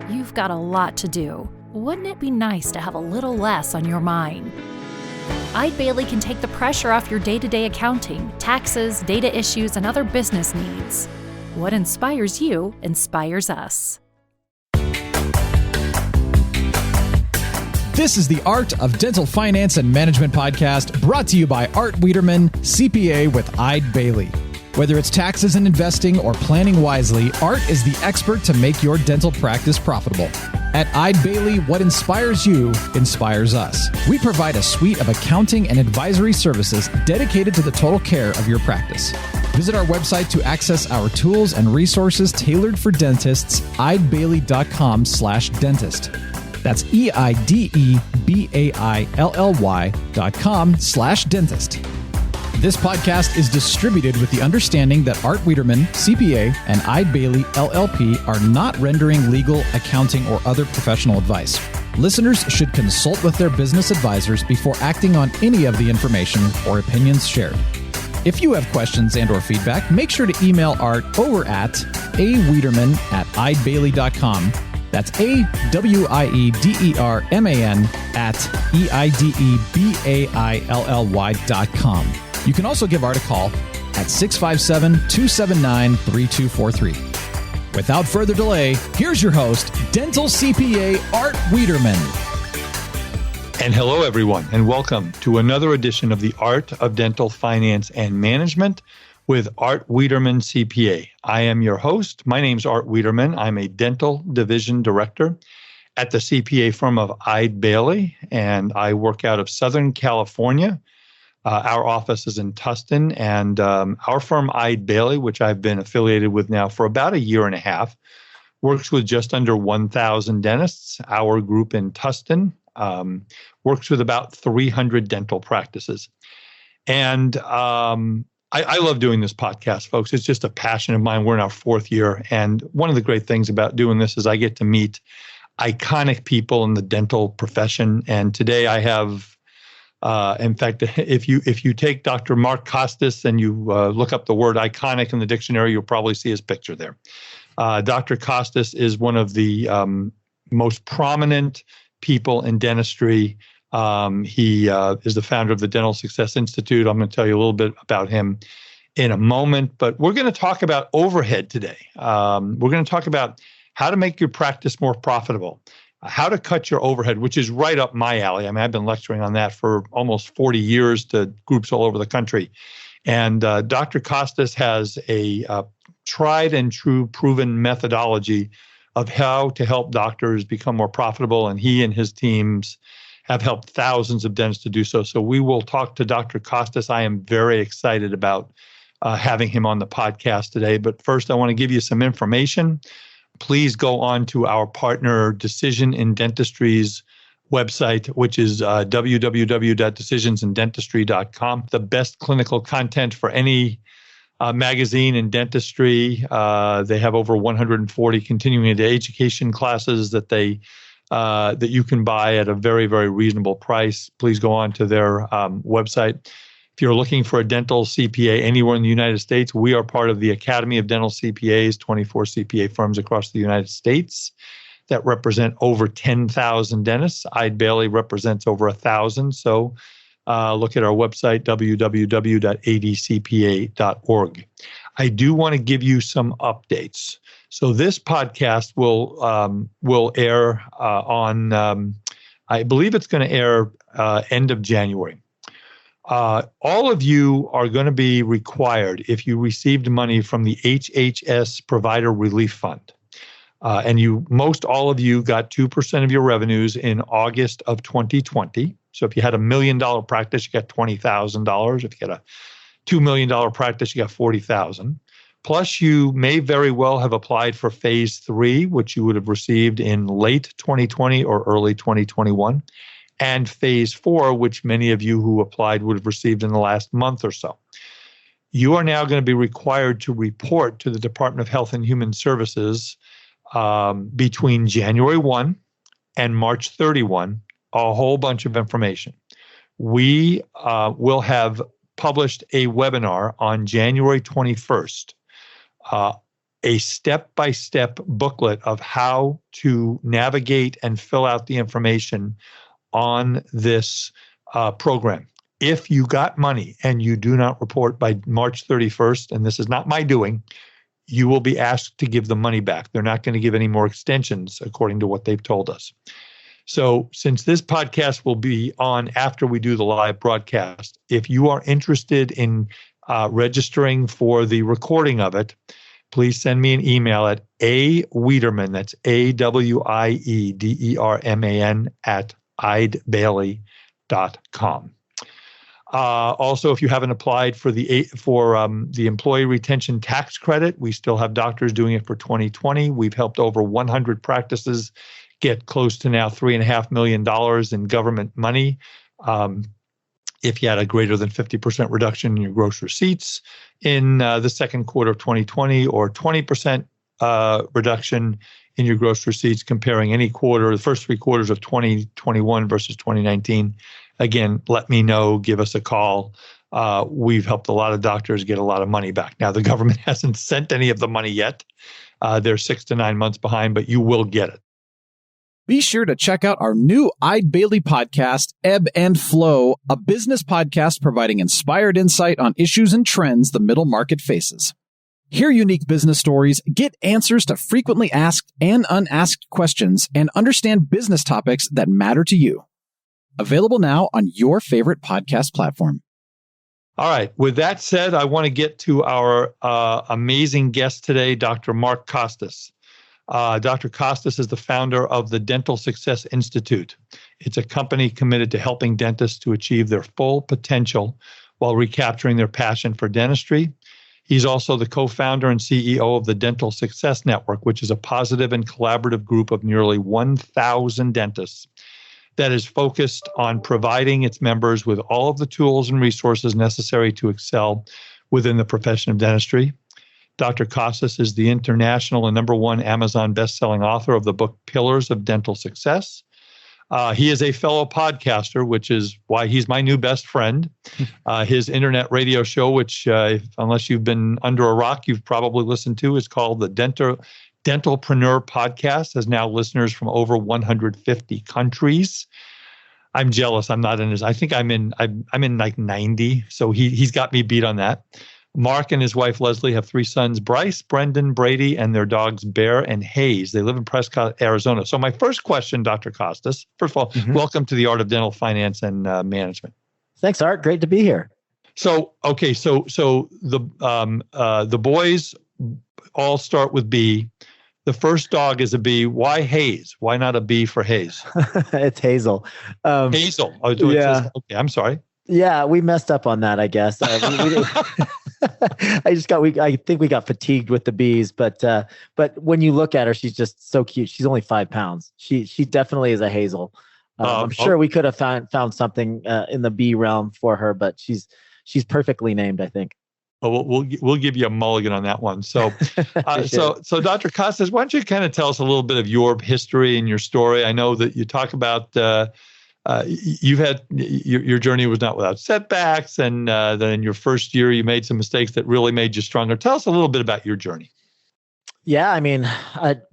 You've got a lot to do. Wouldn't it be nice to have a little less on your mind? Eide Bailly can take the pressure off your day-to-day accounting, taxes, data issues, and other business needs. What inspires you inspires us. This is the Art of Dental Finance and Management podcast, brought to you by Art Wiederman, CPA with Eide Bailly. Whether it's taxes and investing or planning wisely, Art is the expert to make your dental practice profitable. At Eide Bailly, what inspires you inspires us. We provide a suite of accounting and advisory services dedicated to the total care of your practice. Visit our website to access our tools and resources tailored for dentists, eidebailly.com/dentist. That's EIDEBAILLY.com/dentist. This podcast is distributed with the understanding that Art Wiederman, CPA, and Eide Bailly, LLP are not rendering legal, accounting, or other professional advice. Listeners should consult with their business advisors before acting on any of the information or opinions shared. If you have questions and or feedback, make sure to email Art over at awiederman@eidebailly.com. That's AWIEDERMAN @EIDEBAILLY.com. You can also give Art a call at 657-279-3243. Without further delay, here's your host, Dental CPA Art Wiederman. And hello, everyone, and welcome to another edition of the Art of Dental Finance and Management with Art Wiederman, CPA. I am your host. My name's Art Wiederman. I'm a dental division director at the CPA firm of Eide Bailly, and I work out of Southern California. Our office is in Tustin, and our firm, Eide Bailly, which I've been affiliated with now for about a year and a half, works with just under 1,000 dentists. Our group in Tustin works with about 300 dental practices. And I love doing this podcast, folks. It's just a passion of mine. We're in our fourth year. And one of the great things about doing this is I get to meet iconic people in the dental profession. And today I have, in fact, if you take Dr. Mark Costas and you look up the word iconic in the dictionary, you'll probably see his picture there. Dr. Costas is one of the most prominent people in dentistry. He is the founder of the Dental Success Institute. I'm going to tell you a little bit about him in a moment, but we're going to talk about overhead today. We're going to talk about how to make your practice more profitable, how to cut your overhead, which is right up my alley. I mean, I've been lecturing on that for almost 40 years to groups all over the country. And Dr. Costas has a tried and true proven methodology of how to help doctors become more profitable. And he and his teams have helped thousands of dentists to do so. So we will talk to Dr. Costas. I am very excited about having him on the podcast today. But first, I want to give you some information. Please go on to our partner Decision in Dentistry's website, which is www.decisionsinDentistry.com. The best clinical content for any magazine in dentistry. They have over 140 continuing education classes that you can buy at a very, very reasonable price. Please go on to their website. If you're looking for a dental CPA anywhere in the United States, we are part of the Academy of Dental CPAs, 24 CPA firms across the United States that represent over 10,000 dentists. Eide Bailly represents over 1,000. So look at our website, www.adcpa.org. I do want to give you some updates. So this podcast will air on, I believe it's going to air end of January. All of you are going to be required, if you received money from the HHS Provider Relief Fund, and most all of you got 2% of your revenues in August of 2020. So if you had $1 million practice, you got $20,000. If you got a $2 million practice, you got $40,000. Plus, you may very well have applied for phase 3, which you would have received in late 2020 or early 2021. And phase 4, which many of you who applied would have received in the last month or so. You are now going to be required to report to the Department of Health and Human Services between January 1 and March 31, a whole bunch of information. We will have published a webinar on January 21st a step-by-step booklet of how to navigate and fill out the information on this program. If you got money and you do not report by March 31st, and this is not my doing, you will be asked to give the money back. They're not going to give any more extensions according to what they've told us. So since this podcast will be on after we do the live broadcast, if you are interested in registering for the recording of it, please send me an email at awiederman, that's AWIEDERMAN @eidebailey.com. Also, if you haven't applied for the employee retention tax credit, we still have doctors doing it for 2020. We've helped over 100 practices get close to now $3.5 million in government money. If you had a greater than 50% reduction in your gross receipts in the second quarter of 2020, or 20% reduction in your gross receipts comparing any quarter, the first 3 quarters of 2021 versus 2019, again, let me know, give us a call. We've helped a lot of doctors get a lot of money back. Now, the government hasn't sent any of the money yet. They're 6 to 9 months behind, but you will get it. Be sure to check out our new Eide Bailey podcast, Ebb and Flow, a business podcast providing inspired insight on issues and trends the middle market faces. Hear unique business stories, get answers to frequently asked and unasked questions, and understand business topics that matter to you. Available now on your favorite podcast platform. All right. With that said, I want to get to our amazing guest today, Dr. Mark Costas. Dr. Costas is the founder of the Dental Success Institute. It's a company committed to helping dentists to achieve their full potential while recapturing their passion for dentistry. He's also the co-founder and CEO of the Dental Success Network, which is a positive and collaborative group of nearly 1,000 dentists that is focused on providing its members with all of the tools and resources necessary to excel within the profession of dentistry. Dr. Costas is the international and #1 Amazon best-selling author of the book Pillars of Dental Success. He is a fellow podcaster, which is why he's my new best friend. His internet radio show, which unless you've been under a rock, you've probably listened to, is called the Dentalpreneur Podcast, has now listeners from over 150 countries. I'm jealous. I'm not in his. I think I'm in like 90. So he's got me beat on that. Mark and his wife, Leslie, have 3 sons, Bryce, Brendan, Brady, and their dogs, Bear and Hayes. They live in Prescott, Arizona. So my first question, Dr. Costas, first of all, welcome to the Art of Dental Finance and Management. Thanks, Art. Great to be here. So, okay. So the boys all start with B. The first dog is a B. Why Hayes? Why not a B for Hayes? It's Hazel. Hazel. Oh, yeah. Okay, I'm sorry. Yeah, we messed up on that, I guess. I think we got fatigued with the bees, but when you look at her, she's just so cute. She's only 5 pounds. She definitely is a Hazel. I'm sure we could have found something in the bee realm for her, but she's perfectly named, I think. Well, we'll give you a mulligan on that one. So, so Dr. Costas, why don't you kind of tell us a little bit of your history and your story? I know that you talk about you've had your journey was not without setbacks, and then in your first year you made some mistakes that really made you stronger. Tell us a little bit about your journey. Yeah, I mean,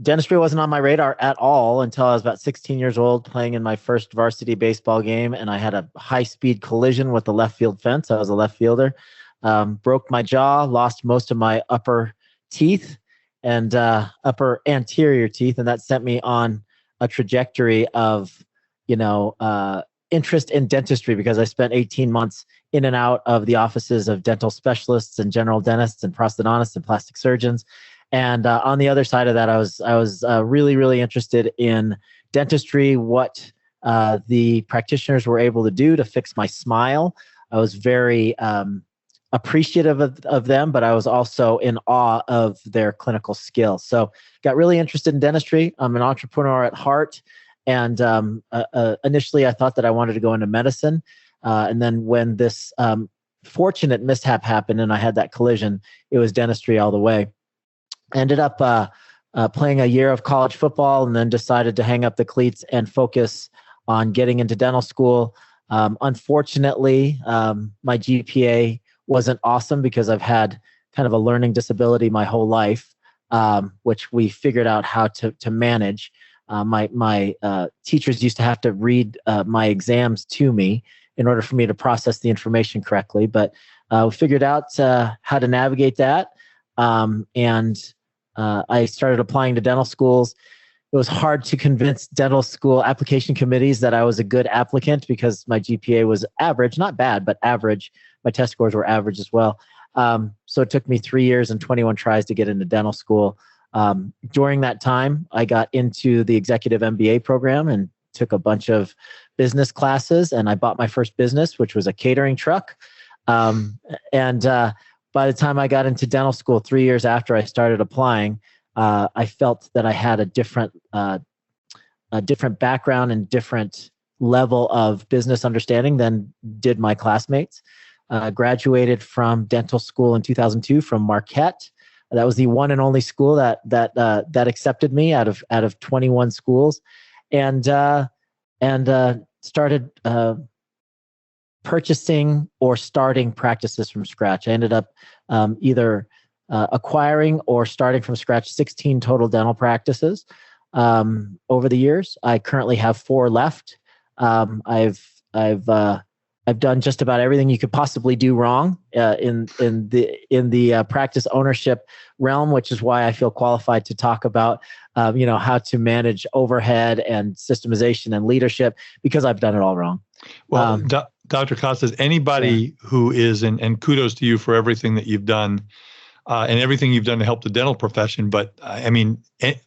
dentistry wasn't on my radar at all until I was about 16 years old, playing in my first varsity baseball game, and I had a high-speed collision with the left field fence. I was a left fielder. Broke my jaw, lost most of my upper teeth and upper anterior teeth, and that sent me on a trajectory of interest in dentistry, because I spent 18 months in and out of the offices of dental specialists and general dentists and prosthodontists and plastic surgeons. And on the other side of that, I was really, really interested in dentistry, what the practitioners were able to do to fix my smile. I was very appreciative of them, but I was also in awe of their clinical skill. So got really interested in dentistry. I'm an entrepreneur at heart. And initially, I thought that I wanted to go into medicine. And then when this fortunate mishap happened and I had that collision, it was dentistry all the way. Ended up playing a year of college football, and then decided to hang up the cleats and focus on getting into dental school. Unfortunately, my GPA wasn't awesome because I've had kind of a learning disability my whole life. which we figured out how to manage. My teachers used to have to read my exams to me in order for me to process the information correctly. But we figured out how to navigate that. And I started applying to dental schools. It was hard to convince dental school application committees that I was a good applicant because my GPA was average, not bad, but average. My test scores were average as well. So it took me 3 years and 21 tries to get into dental school. During that time, I got into the executive MBA program and took a bunch of business classes. And I bought my first business, which was a catering truck. And by the time I got into dental school, 3 years after I started applying, I felt that I had a different background and different level of business understanding than did my classmates. Graduated from dental school in 2002 from Marquette. That was the one and only school that accepted me out of 21 schools, and started purchasing or starting practices from scratch. I ended up either acquiring or starting from scratch 16 total dental practices over the years. I currently have 4 left. I've done just about everything you could possibly do wrong in the practice ownership realm, which is why I feel qualified to talk about how to manage overhead and systemization and leadership, because I've done it all wrong. Well, Dr. Costas, anybody who is, and kudos to you for everything that you've done and everything you've done to help the dental profession. But I mean,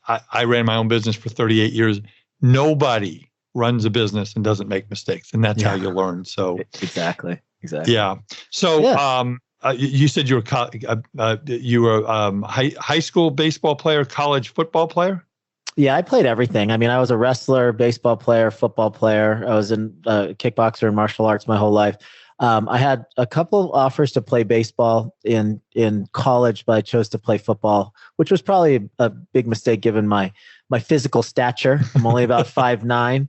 I ran my own business for 38 years. Nobody runs a business and doesn't make mistakes, and that's how you learn. So exactly. Yeah. So you said you were high school baseball player, college football player. Yeah, I played everything. I mean, I was a wrestler, baseball player, football player. I was in kickboxer and martial arts my whole life. I had a couple of offers to play baseball in college, but I chose to play football, which was probably a big mistake given my physical stature. I'm only about 5'9",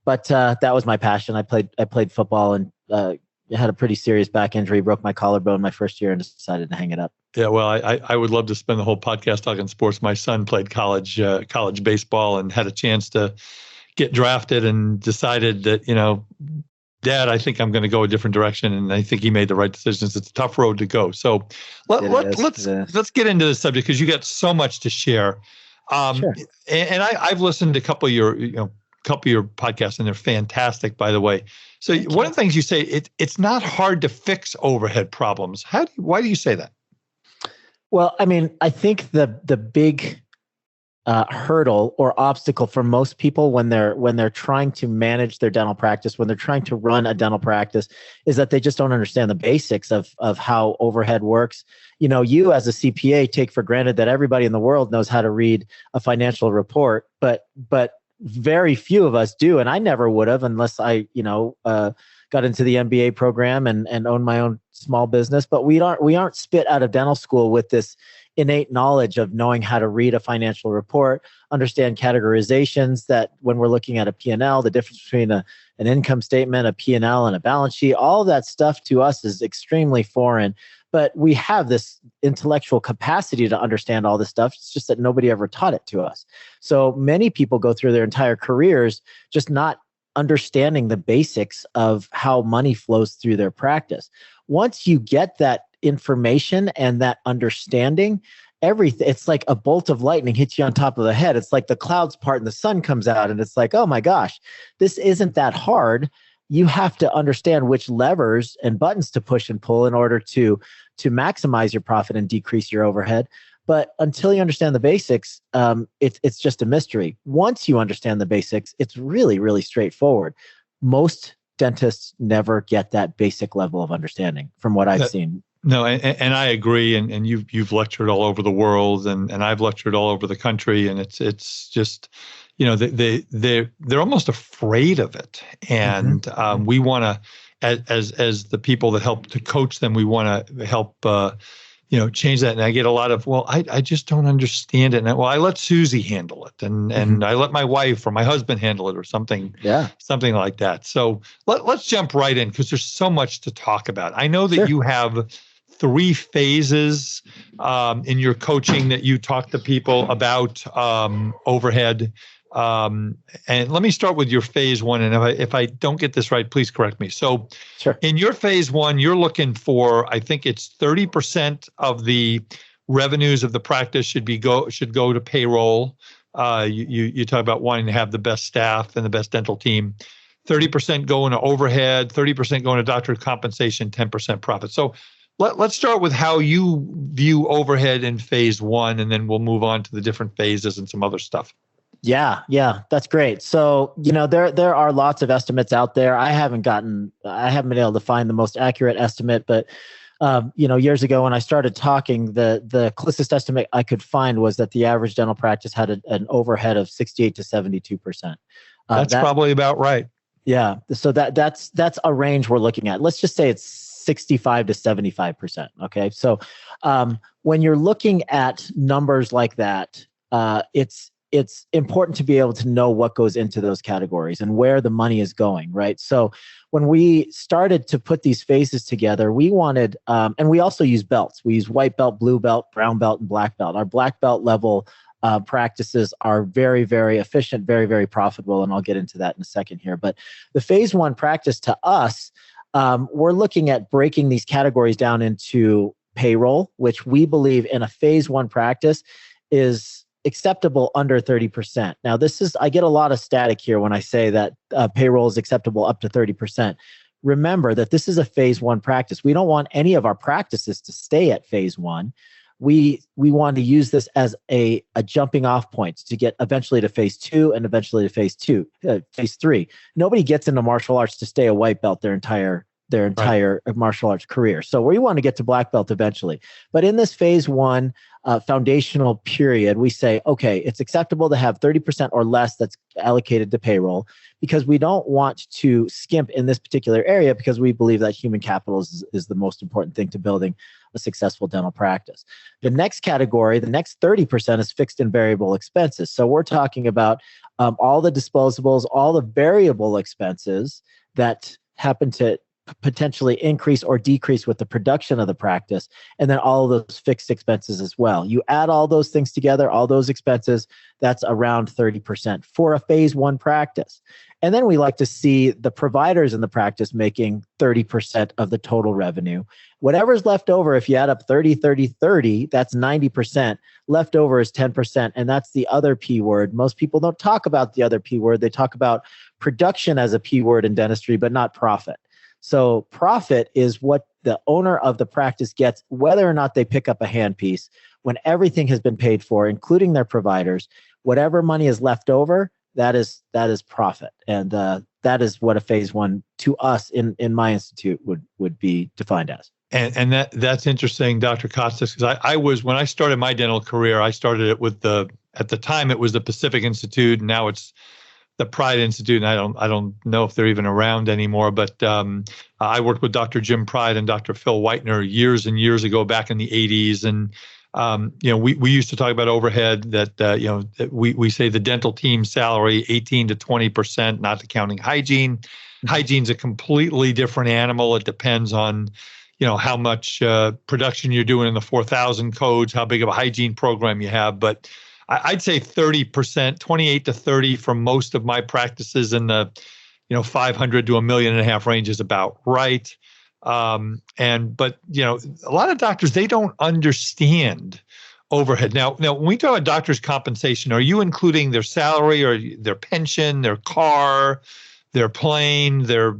but that was my passion. I played football and had a pretty serious back injury, broke my collarbone my first year, and just decided to hang it up. Yeah, well, I would love to spend the whole podcast talking sports. My son played college baseball and had a chance to get drafted, and decided that, Dad, I think I'm going to go a different direction, and I think he made the right decisions. It's a tough road to go. So let's get into the subject, because you got so much to share. Sure. And I've listened to a couple of your podcasts, and they're fantastic, by the way. So one of the things you say, it's not hard to fix overhead problems. Why do you say that? Well, I mean, I think the big hurdle or obstacle for most people when they're trying to manage their dental practice, when they're trying to run a dental practice, is that they just don't understand the basics of how overhead works. You as a CPA take for granted that everybody in the world knows how to read a financial report, but very few of us do, and I never would have unless I got into the MBA program and owned my own small business. But we aren't spit out of dental school with this innate knowledge of knowing how to read a financial report, understand categorizations, that when we're looking at a P&L, the difference between an income statement, a P&L, and a balance sheet, all of that stuff to us is extremely foreign. But we have this intellectual capacity to understand all this stuff. It's just that nobody ever taught it to us. So many people go through their entire careers just not understanding the basics of how money flows through their practice. Once you get that information and that understanding, everything, it's like a bolt of lightning hits you on top of the head. It's like the clouds part and the sun comes out, and it's like, oh my gosh, this isn't that hard. You have to understand which levers and buttons to push and pull in order to maximize your profit and decrease your overhead. But until you understand the basics, it's just a mystery. Once you understand the basics, it's really, really straightforward. Most dentists never get that basic level of understanding from what I've seen. No, and I agree. And you've lectured all over the world, and I've lectured all over the country, and it's just, they're almost afraid of it. And we want to, as the people that help to coach them, we want to help change that. And I get a lot of, I just don't understand it. And I let Susie handle it, and I let my wife or my husband handle it, or something like that. So let's jump right in, because there's so much to talk about. I know that you have 3 phases in your coaching that you talk to people about overhead. And let me start with your phase 1. And if I don't get this right, please correct me. So Sure. In your phase 1, you're looking for, I think it's 30% of the revenues of the practice should go to payroll. You talk about wanting to have the best staff and the best dental team. 30% going to overhead, 30% going to doctor compensation, 10% profit. So let's start with how you view overhead in phase 1, and then we'll move on to the different phases and some other stuff. Yeah, that's great. So, there are lots of estimates out there. I haven't been able to find the most accurate estimate, but years ago when I started talking, the closest estimate I could find was that the average dental practice had an overhead of 68 to 72%. That's probably about right. Yeah. So that's a range we're looking at. Let's just say it's 65 to 75%. Okay. So when you're looking at numbers like that, it's important to be able to know what goes into those categories and where the money is going, right? So when we started to put these phases together, we wanted, and we also use belts. We use white belt, blue belt, brown belt, and black belt. Our black belt level practices are very, very efficient, very, very profitable, and I'll get into that in a second here. But the phase 1 practice to us, we're looking at breaking these categories down into payroll, which we believe in a phase 1 practice is acceptable under 30%. Now, I get a lot of static here when I say that payroll is acceptable up to 30%. Remember that this is a phase 1 practice. We don't want any of our practices to stay at phase 1. We want to use this as a jumping off point to get eventually to phase 2 and eventually to phase 3. Nobody gets into martial arts to stay a white belt their entire martial arts career. So we want to get to black belt eventually. But in this phase 1 foundational period, we say, okay, it's acceptable to have 30% or less that's allocated to payroll because we don't want to skimp in this particular area because we believe that human capital is the most important thing to building a successful dental practice. The next category, the next 30% is fixed and variable expenses. So we're talking about all the disposables, all the variable expenses that happen to potentially increase or decrease with the production of the practice, and then all of those fixed expenses as well. You add all those things together, all those expenses, that's around 30% for a phase 1 practice. And then we like to see the providers in the practice making 30% of the total revenue. Whatever's left over, if you add up 30, 30, 30, that's 90%. Left over is 10%, and that's the other P word. Most people don't talk about the other P word. They talk about production as a P word in dentistry, but not profit. So profit is what the owner of the practice gets, whether or not they pick up a handpiece. When everything has been paid for, including their providers, whatever money is left over, that is profit. And that is what a phase 1 to us in my institute would be defined as. And that's interesting, Dr. Costas, because when I started my dental career, I started it with at the time it was the Pacific Institute, and now it's the Pride Institute, and I don't know if they're even around anymore, but I worked with Dr. Jim Pride and Dr. Phil Whitener years and years ago back in the 80s. And, we used to talk about overhead that, we say the dental team salary, 18 to 20%, not counting hygiene. Hygiene's a completely different animal. It depends on, how much production you're doing in the 4,000 codes, how big of a hygiene program you have. But I'd say 30%, 28 to 30 for most of my practices in the, 500 to $1.5 million range is about right. But a lot of doctors, they don't understand overhead. Now when we talk about doctors' compensation, are you including their salary or their pension, their car, their plane, their,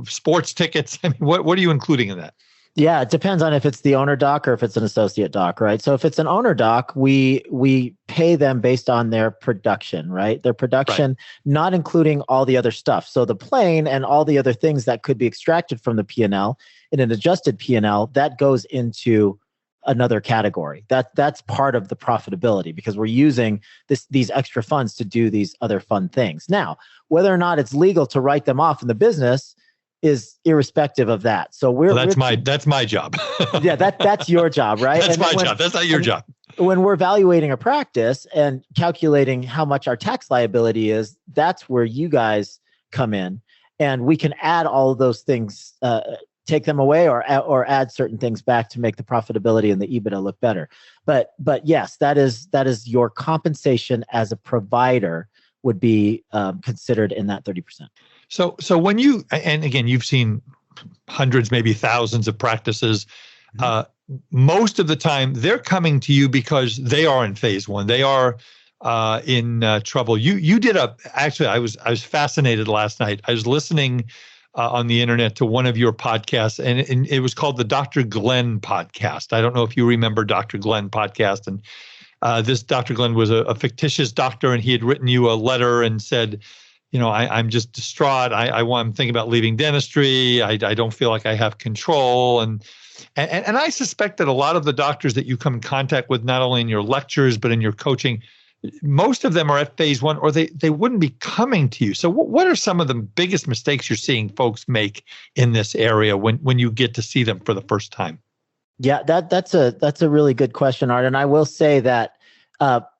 sports tickets? I mean, what are you including in that? Yeah, it depends on if it's the owner doc or if it's an associate doc, right? So if it's an owner doc, we pay them based on their production, right? Their production, not including all the other stuff. So the plane and all the other things that could be extracted from the P&L in an adjusted P&L, that goes into another category. That's part of the profitability because we're using these extra funds to do these other fun things. Now, whether or not it's legal to write them off in the business is irrespective of that. So that's my job. Yeah, that's your job, right? That's my job. That's not your job. When we're evaluating a practice and calculating how much our tax liability is, that's where you guys come in, and we can add all of those things take them away or add certain things back to make the profitability and the EBITDA look better. But yes, that is your compensation as a provider would be considered in that 30%. So when you, and again, you've seen hundreds, maybe thousands of practices, most of the time they're coming to you because they are in phase one. They are in trouble. You did actually, I was fascinated last night. I was listening on the internet to one of your podcasts, and it was called the Dr. Glenn podcast. I don't know if you remember Dr. Glenn podcast. And this Dr. Glenn was a fictitious doctor, and he had written you a letter and said, I'm just distraught. I'm thinking about leaving dentistry. I don't feel like I have control. And I suspect that a lot of the doctors that you come in contact with, not only in your lectures, but in your coaching, most of them are at phase one, or they wouldn't be coming to you. So what are some of the biggest mistakes you're seeing folks make in this area when you get to see them for the first time? Yeah, that's a really good question, Art. And I will say that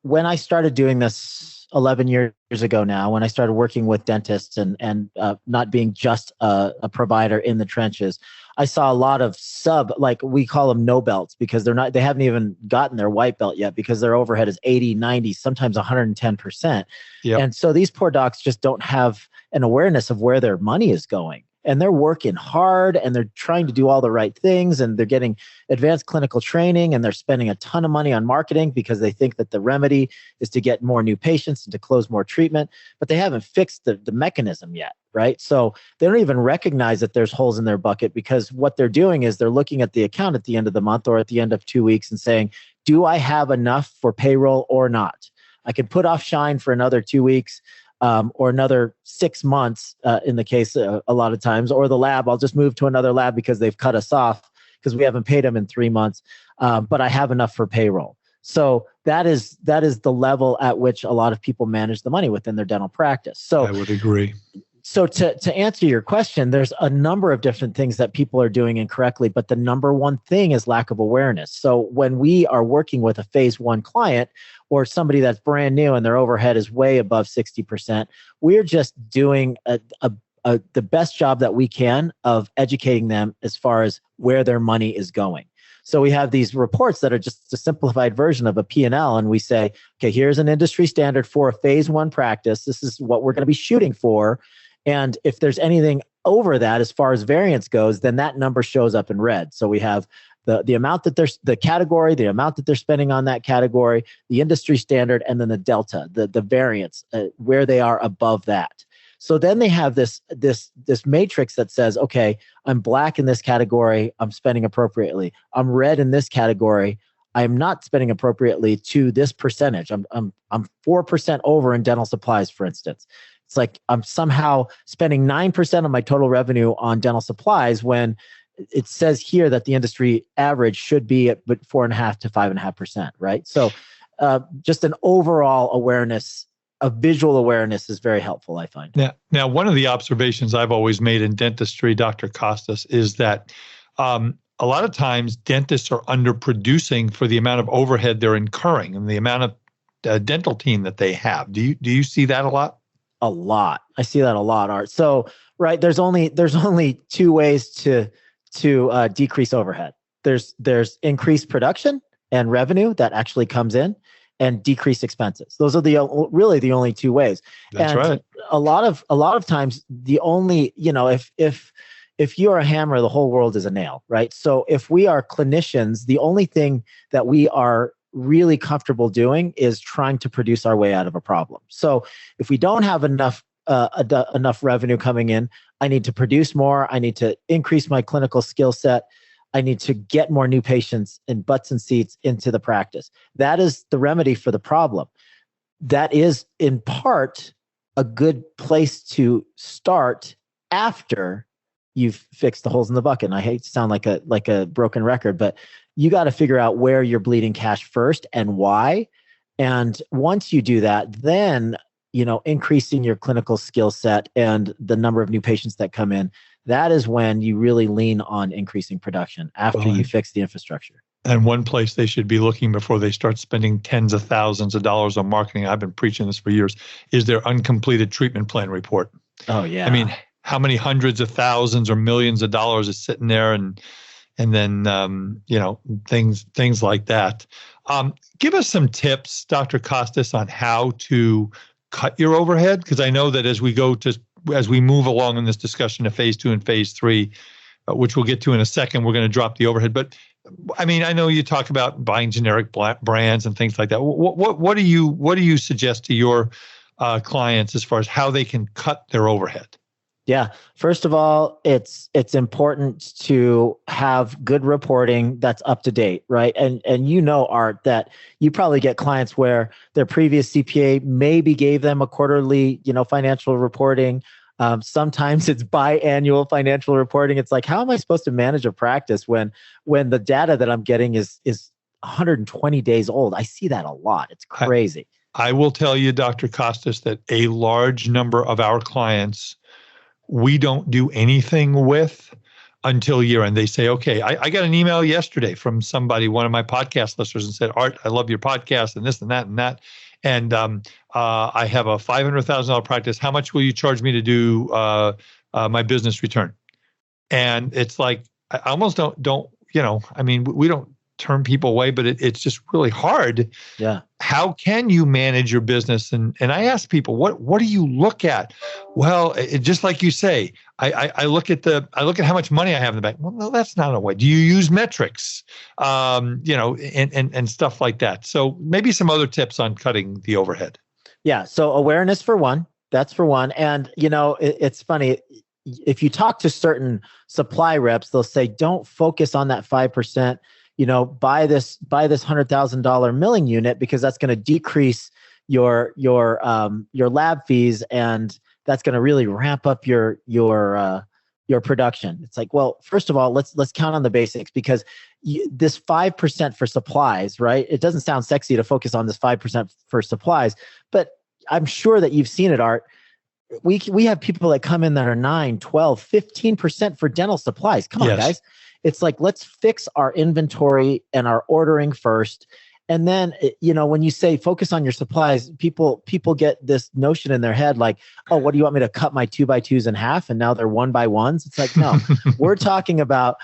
when I started doing this 11 years ago now, when I started working with dentists and not being just a provider in the trenches, I saw a lot of like we call them no belts, because they haven't even gotten their white belt yet, because their overhead is 80, 90, sometimes 110%. Yep. And so these poor docs just don't have an awareness of where their money is going. And they're working hard and they're trying to do all the right things, and they're getting advanced clinical training, and they're spending a ton of money on marketing because they think that the remedy is to get more new patients and to close more treatment, but they haven't fixed the mechanism yet, right? So they don't even recognize that there's holes in their bucket, because what they're doing is they're looking at the account at the end of the month or at the end of 2 weeks and saying, do I have enough for payroll or not? I can put off Shine for another 2 weeks. Or another 6 months in the case a lot of times, or the lab, I'll just move to another lab because they've cut us off because we haven't paid them in 3 months, but I have enough for payroll. So that is the level at which a lot of people manage the money within their dental practice. So I would agree. So to answer your question, there's a number of different things that people are doing incorrectly, but the number one thing is lack of awareness. So when we are working with a phase one client or somebody that's brand new and their overhead is way above 60%, we're just doing the best job that we can of educating them as far as where their money is going. So we have these reports that are just a simplified version of a P&L, and we say, okay, here's an industry standard for a phase one practice. This is what we're going to be shooting for. And if there's anything over that as far as variance goes, then that number shows up in red. So we have the amount that there's the category, the amount that they're spending on that category, the industry standard, and then the delta, the variance, where they are above that. So then they have this matrix that says, okay, I'm black in this category, I'm spending appropriately. I'm red in this category, I'm not spending appropriately to this percentage. I'm 4% over in dental supplies, for instance. It's like I'm somehow spending 9% of my total revenue on dental supplies when it says here that the industry average should be at 4.5% to 5.5%, right? So just an overall awareness, a visual awareness is very helpful, I find. Now, one of the observations I've always made in dentistry, Dr. Costas, is that a lot of times dentists are underproducing for the amount of overhead they're incurring and the amount of dental team that they have. Do you see that a lot? A lot. I see that a lot, Art. So, right, there's only two ways to decrease overhead. There's increased production and revenue that actually comes in, and decrease expenses. Those are really the only two ways. That's right. A lot of times, the only, if you're a hammer, the whole world is a nail, right? So if we are clinicians, the only thing that we are really comfortable doing is trying to produce our way out of a problem. So if we don't have enough revenue coming in, I need to produce more. I need to increase my clinical skill set. I need to get more new patients and butts and seats into the practice. That is the remedy for the problem. That is in part a good place to start after you've fixed the holes in the bucket. And I hate to sound like a broken record, but you got to figure out where you're bleeding cash first and why. And once you do that, then, increasing your clinical skill set and the number of new patients that come in, that is when you really lean on increasing production after you fix the infrastructure. And one place they should be looking before they start spending tens of thousands of dollars on marketing, I've been preaching this for years, is their uncompleted treatment plan report. Oh, yeah. I mean, how many hundreds of thousands or millions of dollars is sitting there, and then things like that. Give us some tips, Dr. Costas, on how to cut your overhead, because I know that as we move along in this discussion of phase 2 and phase 3, which we'll get to in a second, we're going to drop the overhead. But I mean, I know you talk about buying generic brands and things like that. What do you suggest to your clients as far as how they can cut their overhead? Yeah. First of all, it's important to have good reporting that's up to date, right? And Art, that you probably get clients where their previous CPA maybe gave them a quarterly, financial reporting. Sometimes it's biannual financial reporting. It's like, how am I supposed to manage a practice when the data that I'm getting is 120 days old? I see that a lot. It's crazy. I will tell you, Dr. Costas, that a large number of our clients we don't do anything with until year end. They say, okay, I got an email yesterday from somebody, one of my podcast listeners, and said, Art, I love your podcast and this and that and that. And I have a $500,000 practice. How much will you charge me to do my business return? And it's like, I almost don't, I mean, we don't turn people away, but it's just really hard. Yeah. How can you manage your business? And I ask people, what do you look at? Well, just like you say, I look at how much money I have in the bank. Well, no, that's not a way. Do you use metrics? And stuff like that. So maybe some other tips on cutting the overhead. Yeah. So awareness for one, that's for one. And it's funny. If you talk to certain supply reps, they'll say, don't focus on that 5%. Buy this $100,000 milling unit, because that's going to decrease your lab fees, and that's going to really ramp up your production. It's like, well, first of all, let's count on the basics, because this 5% for supplies, right? It doesn't sound sexy to focus on this 5% for supplies, but I'm sure that you've seen it, Art. We have people that come in that are 9, 12, 15% for dental supplies. Come on, guys. It's like, let's fix our inventory and our ordering first. And then, when you say focus on your supplies, people get this notion in their head like, oh, what do you want me to cut my 2x2s in half? And now they're 1x1s. It's like, no, we're talking about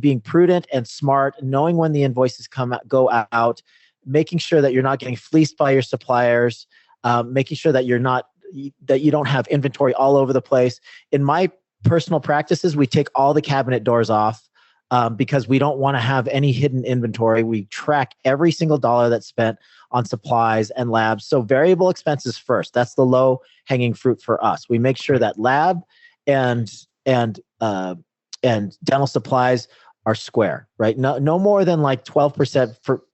being prudent and smart, knowing when the invoices go out, making sure that you're not getting fleeced by your suppliers, making sure that you don't have inventory all over the place. In my personal practices, we take all the cabinet doors off because we don't want to have any hidden inventory. We track every single dollar that's spent on supplies and labs. So variable expenses first. That's the low hanging fruit for us. We make sure that lab and dental supplies are square, right? No more than like 12% for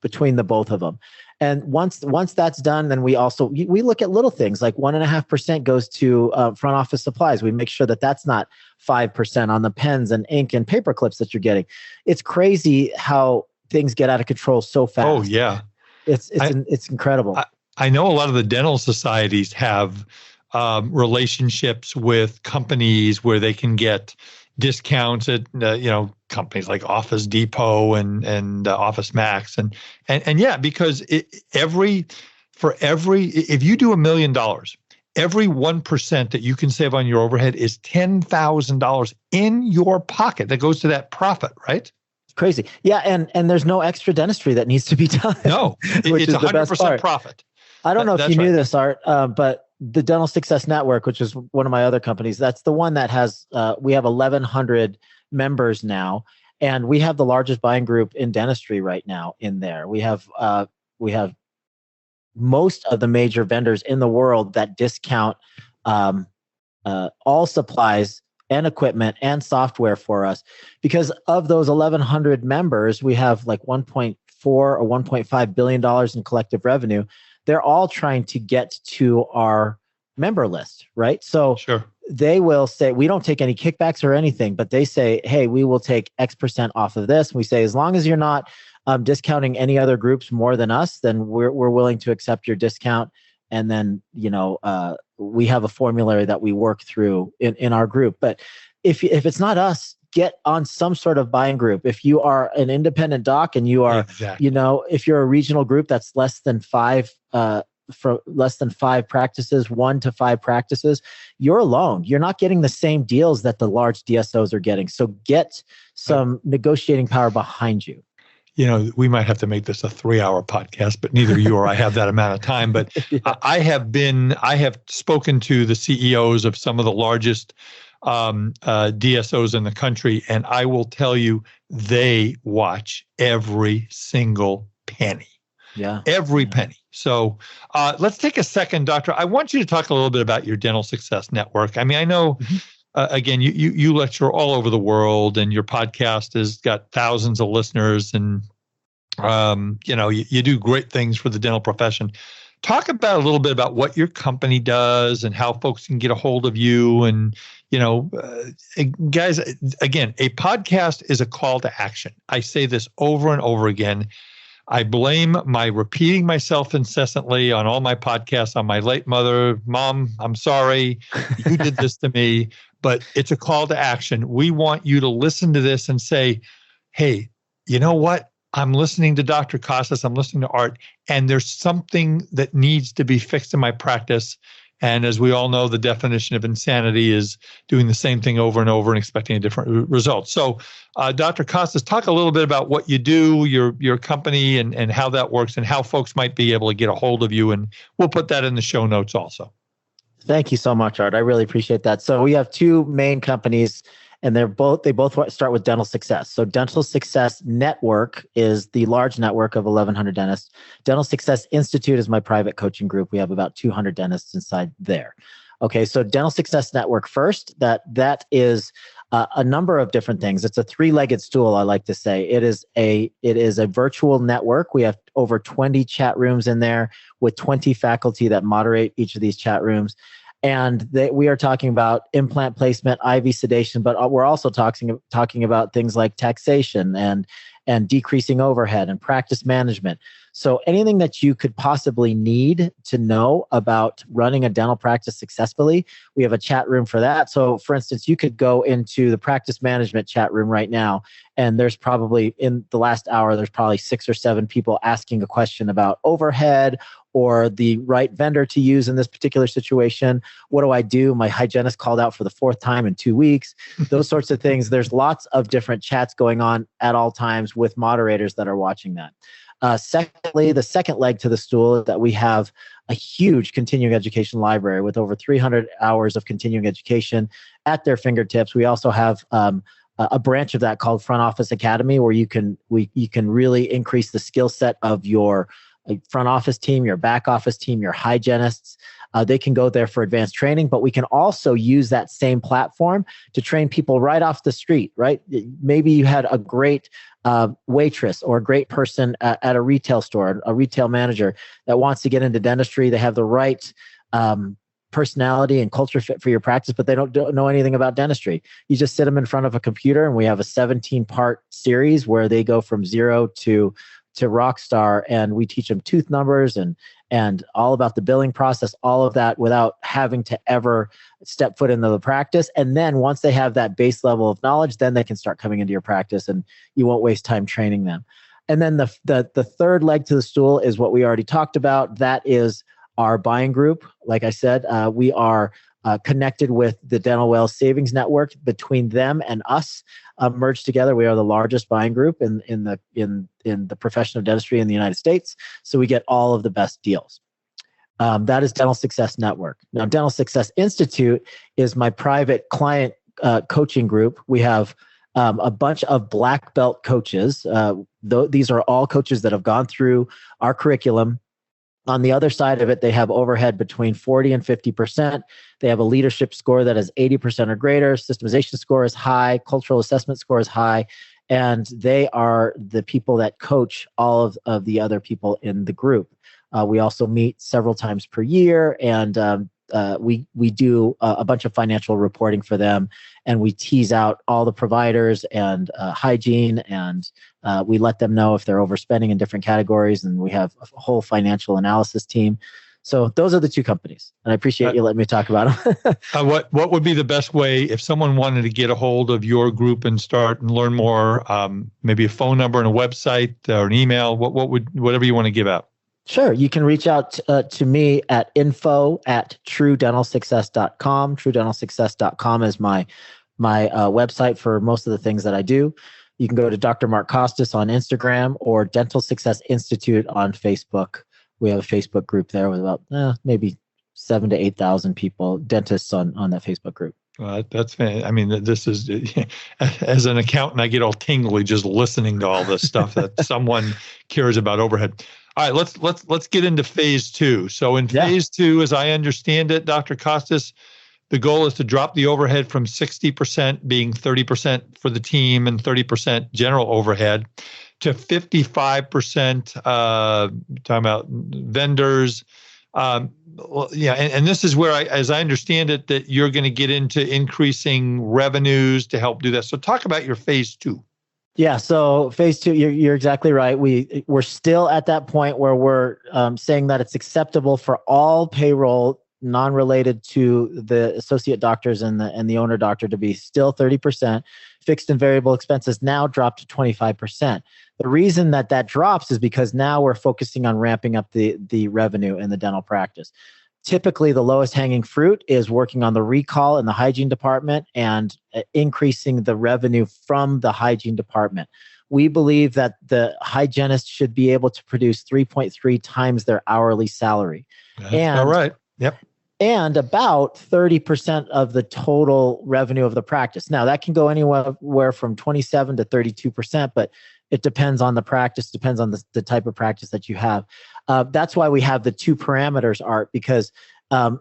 between the both of them. And once that's done, then we look at little things like 1.5% goes to front office supplies. We make sure that that's not 5% on the pens and ink and paper clips that you're getting. It's crazy how things get out of control so fast. Oh yeah, it's incredible. I know a lot of the dental societies have relationships with companies where they can get discounts at companies like Office Depot and Office Max and yeah, because if you do $1 million, every 1% that you can save on your overhead is $10,000 in your pocket that goes to that profit, right? Crazy. Yeah, and there's no extra dentistry that needs to be done. No, it's 100% profit. I don't know if you knew this, Art, but the Dental Success Network, which is one of my other companies, that's the one that has, we have 1,100 members now, and we have the largest buying group in dentistry right now in there. We have most of the major vendors in the world that discount all supplies and equipment and software for us. Because of those 1,100 members, we have like $1.4 or $1.5 billion in collective revenue. They're all trying to get to our member list, right? So sure. They will say, we don't take any kickbacks or anything, but they say, hey, we will take X% off of this. We say, as long as you're not discounting any other groups more than us, then we're willing to accept your discount. And then, we have a formulary that we work through in our group. But if it's not us, get on some sort of buying group. If you are an independent doc and you are, exactly. If you're a regional group that's less than five than 5 practices, 1 to 5 practices, you're alone. You're not getting the same deals that the large DSOs are getting. So get some negotiating power behind you. We might have to make this a 3-hour podcast, but neither you or I have that amount of time. But Yeah. I have spoken to the CEOs of some of the largest DSOs in the country, and I will tell you, they watch every single penny. Yeah. Every penny. So let's take a second, Doctor. I want you to talk a little bit about your Dental Success Network. I mean, I know, again, you lecture all over the world, and your podcast has got thousands of listeners, and you do great things for the dental profession. Talk about a little bit about what your company does and how folks can get a hold of you. And, guys, again, a podcast is a call to action. I say this over and over again. I blame my repeating myself incessantly on all my podcasts on my late mother. Mom, I'm sorry. You did this to me. But it's a call to action. We want you to listen to this and say, hey, you know what? I'm listening to Dr. Costas. I'm listening to Art, and there's something that needs to be fixed in my practice. And as we all know, the definition of insanity is doing the same thing over and over and expecting a different result. So, Dr. Costas, talk a little bit about what you do, your company, and how that works, and how folks might be able to get a hold of you. And we'll put that in the show notes also. Thank you so much, Art. I really appreciate that. So we have 2 main companies, and they both start with Dental Success. So Dental Success Network is the large network of 1,100 dentists. Dental Success Institute is my private coaching group. We have about 200 dentists inside there. Okay, so Dental Success Network first, that is a number of different things. It's a 3-legged stool, I like to say. It is a virtual network. We have over 20 chat rooms in there with 20 faculty that moderate each of these chat rooms. And we are talking about implant placement, IV sedation, but we're also talking about things like taxation and decreasing overhead and practice management. So anything that you could possibly need to know about running a dental practice successfully, we have a chat room for that. So for instance, you could go into the practice management chat room right now, and there's probably, in the last hour, there's probably 6 or 7 people asking a question about overhead or the right vendor to use in this particular situation. What do I do? My hygienist called out for the 4th time in 2 weeks. Those sorts of things. There's lots of different chats going on at all times with moderators that are watching that. Secondly, the second leg to the stool is that we have a huge continuing education library with over 300 hours of continuing education at their fingertips. We also have a branch of that called Front Office Academy, where you can really increase the skill set of your front office team, your back office team, your hygienists. They can go there for advanced training, but we can also use that same platform to train people right off the street, right? Maybe you had a great waitress or a great person at a retail store, a retail manager that wants to get into dentistry. They have the right personality and culture fit for your practice, but they don't know anything about dentistry. You just sit them in front of a computer, and we have a 17-part series where they go from 0 to rock star, and we teach them tooth numbers and all about the billing process, all of that without having to ever step foot into the practice. And then once they have that base level of knowledge, then they can start coming into your practice, and you won't waste time training them. And then the third leg to the stool is what we already talked about. That is our buying group. Like I said, we are connected with the Dental Wealth Savings Network. Between them and us, merged together, we are the largest buying group in the profession of dentistry in the United States. So we get all of the best deals. That is Dental Success Network. Now, Dental Success Institute is my private client coaching group. We have a bunch of black belt coaches. These are all coaches that have gone through our curriculum. On the other side of it, they have overhead between 40 and 50%. They have a leadership score that is 80% or greater. Systemization score is high. Cultural assessment score is high. And they are the people that coach all of the other people in the group. We also meet several times per year, and we do a bunch of financial reporting for them, and we tease out all the providers and hygiene, and we let them know if they're overspending in different categories, and we have a whole financial analysis team. So those are the 2 companies, and I appreciate you letting me talk about them. What would be the best way if someone wanted to get a hold of your group and start and learn more? Maybe a phone number and a website or an email. Whatever you want to give out. Sure. You can reach out to me at info@truedentalsuccess.com. Truedentalsuccess.com is my website for most of the things that I do. You can go to Dr. Mark Costas on Instagram or Dental Success Institute on Facebook. We have a Facebook group there with about maybe 7,000 to 8,000 people, dentists on that Facebook group. That's fantastic. I mean, this is, as an accountant, I get all tingly just listening to all this stuff that someone cares about overhead. All right, let's get into phase two. So in phase two, as I understand it, Dr. Costas, the goal is to drop the overhead from 60%, being 30% for the team and 30% general overhead, to 55%, talking about vendors. And this is where, as I understand it, that you're going to get into increasing revenues to help do that. So talk about your phase two. Yeah. So phase two, you're exactly right. We're still at that point where we're saying that it's acceptable for all payroll non-related to the associate doctors and the owner doctor to be still 30%. Fixed and variable expenses now drop to 25%. The reason that drops is because now we're focusing on ramping up the revenue in the dental practice. Typically, the lowest hanging fruit is working on the recall in the hygiene department and increasing the revenue from the hygiene department. We believe that the hygienist should be able to produce 3.3 times their hourly salary. That's all right. Yep. And about 30% of the total revenue of the practice. Now, that can go anywhere from 27 to 32%, but it depends on the practice, depends on the type of practice that you have. That's why we have the two parameters, Art, because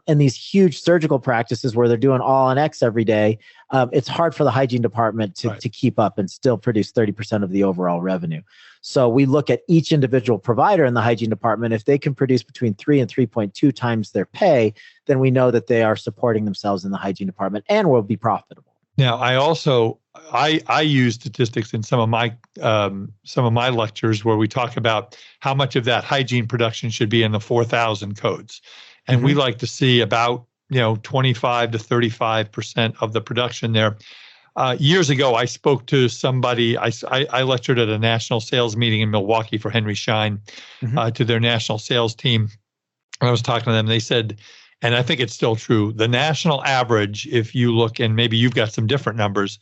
in these huge surgical practices where they're doing all on X every day, it's hard for the hygiene department to keep up and still produce 30% of the overall revenue. So we look at each individual provider in the hygiene department. If they can produce between 3 and 3.2 times their pay, then we know that they are supporting themselves in the hygiene department and will be profitable. Now, I use statistics in some of my lectures where we talk about how much of that hygiene production should be in the 4,000 codes, and we like to see about 25 to 35% of the production there. Years ago, I spoke to somebody. I lectured at a national sales meeting in Milwaukee for Henry Schein to their national sales team. I was talking to them. They said, and I think it's still true, the national average, if you look, and maybe you've got some different numbers,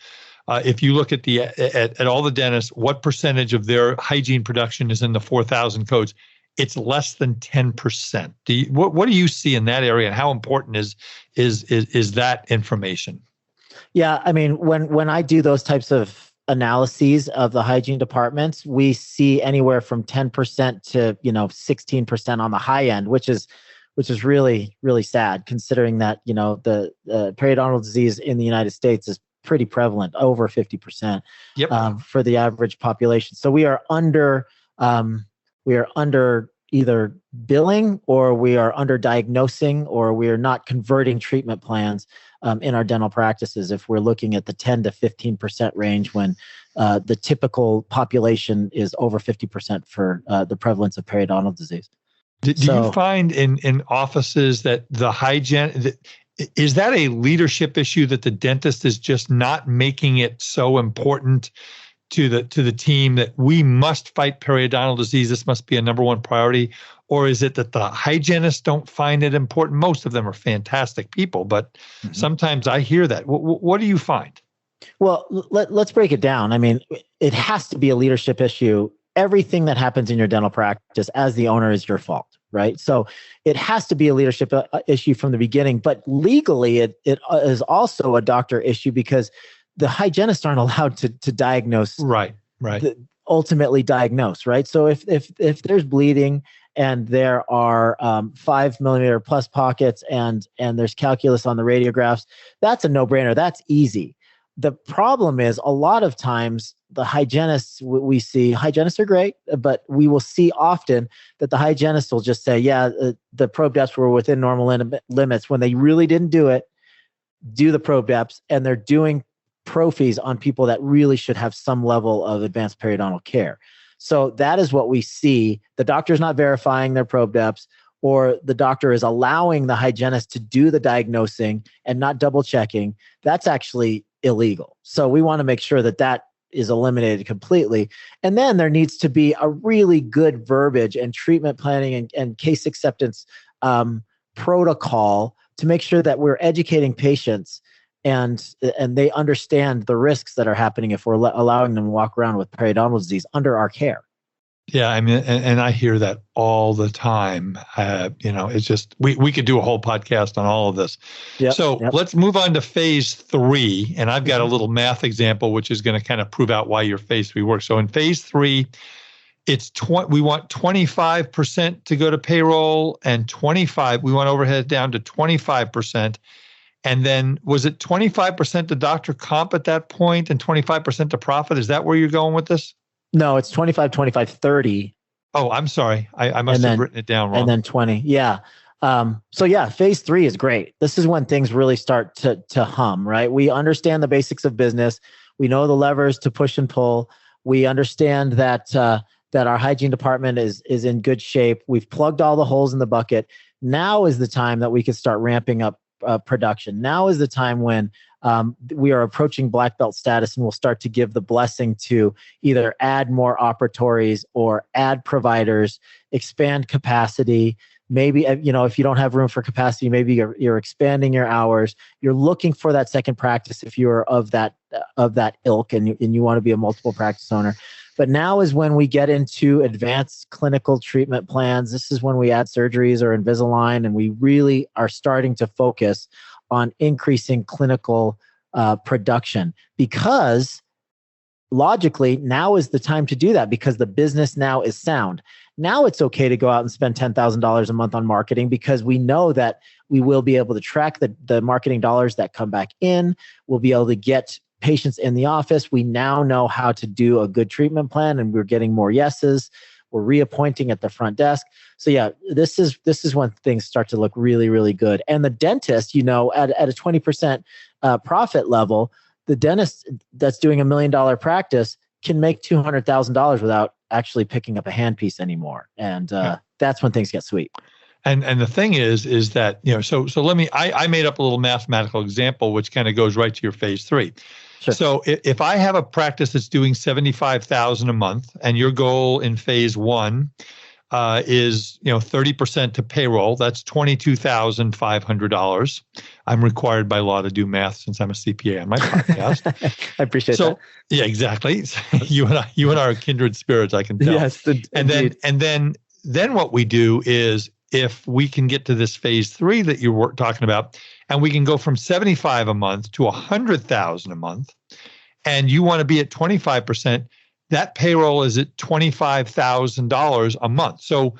if you look at at all the dentists, what percentage of their hygiene production is in the 4,000 codes? It's less than 10%. What do you see in that area, and how important is that information? Yeah, I mean, when I do those types of analyses of the hygiene departments, we see anywhere from 10% to 16% on the high end, which is really, really sad, considering that the periodontal disease in the United States is pretty prevalent, over 50% for the average population. So we are under either billing, or we are under diagnosing, or we are not converting treatment plans in our dental practices if we're looking at the 10 to 15% range when the typical population is over 50% for the prevalence of periodontal disease. Do you find in offices that the hygiene, is that a leadership issue, that the dentist is just not making it so important to the team that we must fight periodontal disease? This must be a number one priority. Or is it that the hygienists don't find it important? Most of them are fantastic people, but sometimes I hear that. What do you find? Well, let's break it down. I mean, it has to be a leadership issue. Everything that happens in your dental practice as the owner is your fault, right? So it has to be a leadership issue from the beginning, but legally it is also a doctor issue because the hygienists aren't allowed to diagnose. Right. Ultimately diagnose, right? So if there's bleeding and there are 5 millimeter plus pockets and there's calculus on the radiographs, that's a no-brainer. That's easy. The problem is a lot of times the hygienists, we see, hygienists are great, but we will see often that the hygienists will just say, the probe depths were within normal limits, when they really didn't do the probe depths, and they're doing prophies on people that really should have some level of advanced periodontal care. So that is what we see. The doctor's not verifying their probe depths, or the doctor is allowing the hygienist to do the diagnosing and not double checking. That's actually illegal. So we want to make sure that is eliminated completely. And then there needs to be a really good verbiage and treatment planning and case acceptance protocol to make sure that we're educating patients and they understand the risks that are happening if we're allowing them to walk around with periodontal disease under our care. Yeah, I mean, and I hear that all the time. It's just, we could do a whole podcast on all of this. Yep. Let's move on to phase 3. And I've got a little math example, which is going to kind of prove out why your phase 3 works. So in phase 3, we want 25% to go to payroll and we want overhead down to 25%. And then was it 25% to doctor comp at that point and 25% to profit? Is that where you're going with this? No, it's 25, 25, 30. Oh, I'm sorry. I must have written it down wrong. And then 20. Yeah. Phase 3 is great. This is when things really start to hum, right? We understand the basics of business. We know the levers to push and pull. We understand that our hygiene department is in good shape. We've plugged all the holes in the bucket. Now is the time that we can start ramping up production. Now is the time when we are approaching black belt status, and we'll start to give the blessing to either add more operatories or add providers, expand capacity. Maybe, if you don't have room for capacity, maybe you're expanding your hours. You're looking for that second practice if you're of that ilk and you want to be a multiple practice owner. But now is when we get into advanced clinical treatment plans. This is when we add surgeries or Invisalign, and we really are starting to focus on increasing clinical production, because logically now is the time to do that, because the business now is sound. Now it's okay to go out and spend $10,000 a month on marketing, because we know that we will be able to track the marketing dollars that come back in. We'll be able to get patients in the office. We now know how to do a good treatment plan, and we're getting more yeses. We're reappointing at the front desk. So yeah, this is when things start to look really, really good. And the dentist, at a 20% profit level, the dentist that's doing $1 million practice can make $200,000 without actually picking up a handpiece anymore. And that's when things get sweet. And the thing is that, so let me, I made up a little mathematical example, which kind of goes right to your phase 3. Sure. So if I have a practice that's doing $75,000 a month, and your goal in phase 1 is 30% to payroll, that's $22,500. I'm required by law to do math since I'm a CPA on my podcast. I appreciate that. Yeah, exactly. You and I are kindred spirits, I can tell. Yes, indeed. And then what we do is, if we can get to this phase 3 that you were talking about, and we can go from 75 a month to 100,000 a month, and you want to be at 25%, that payroll is at $25,000 a month. So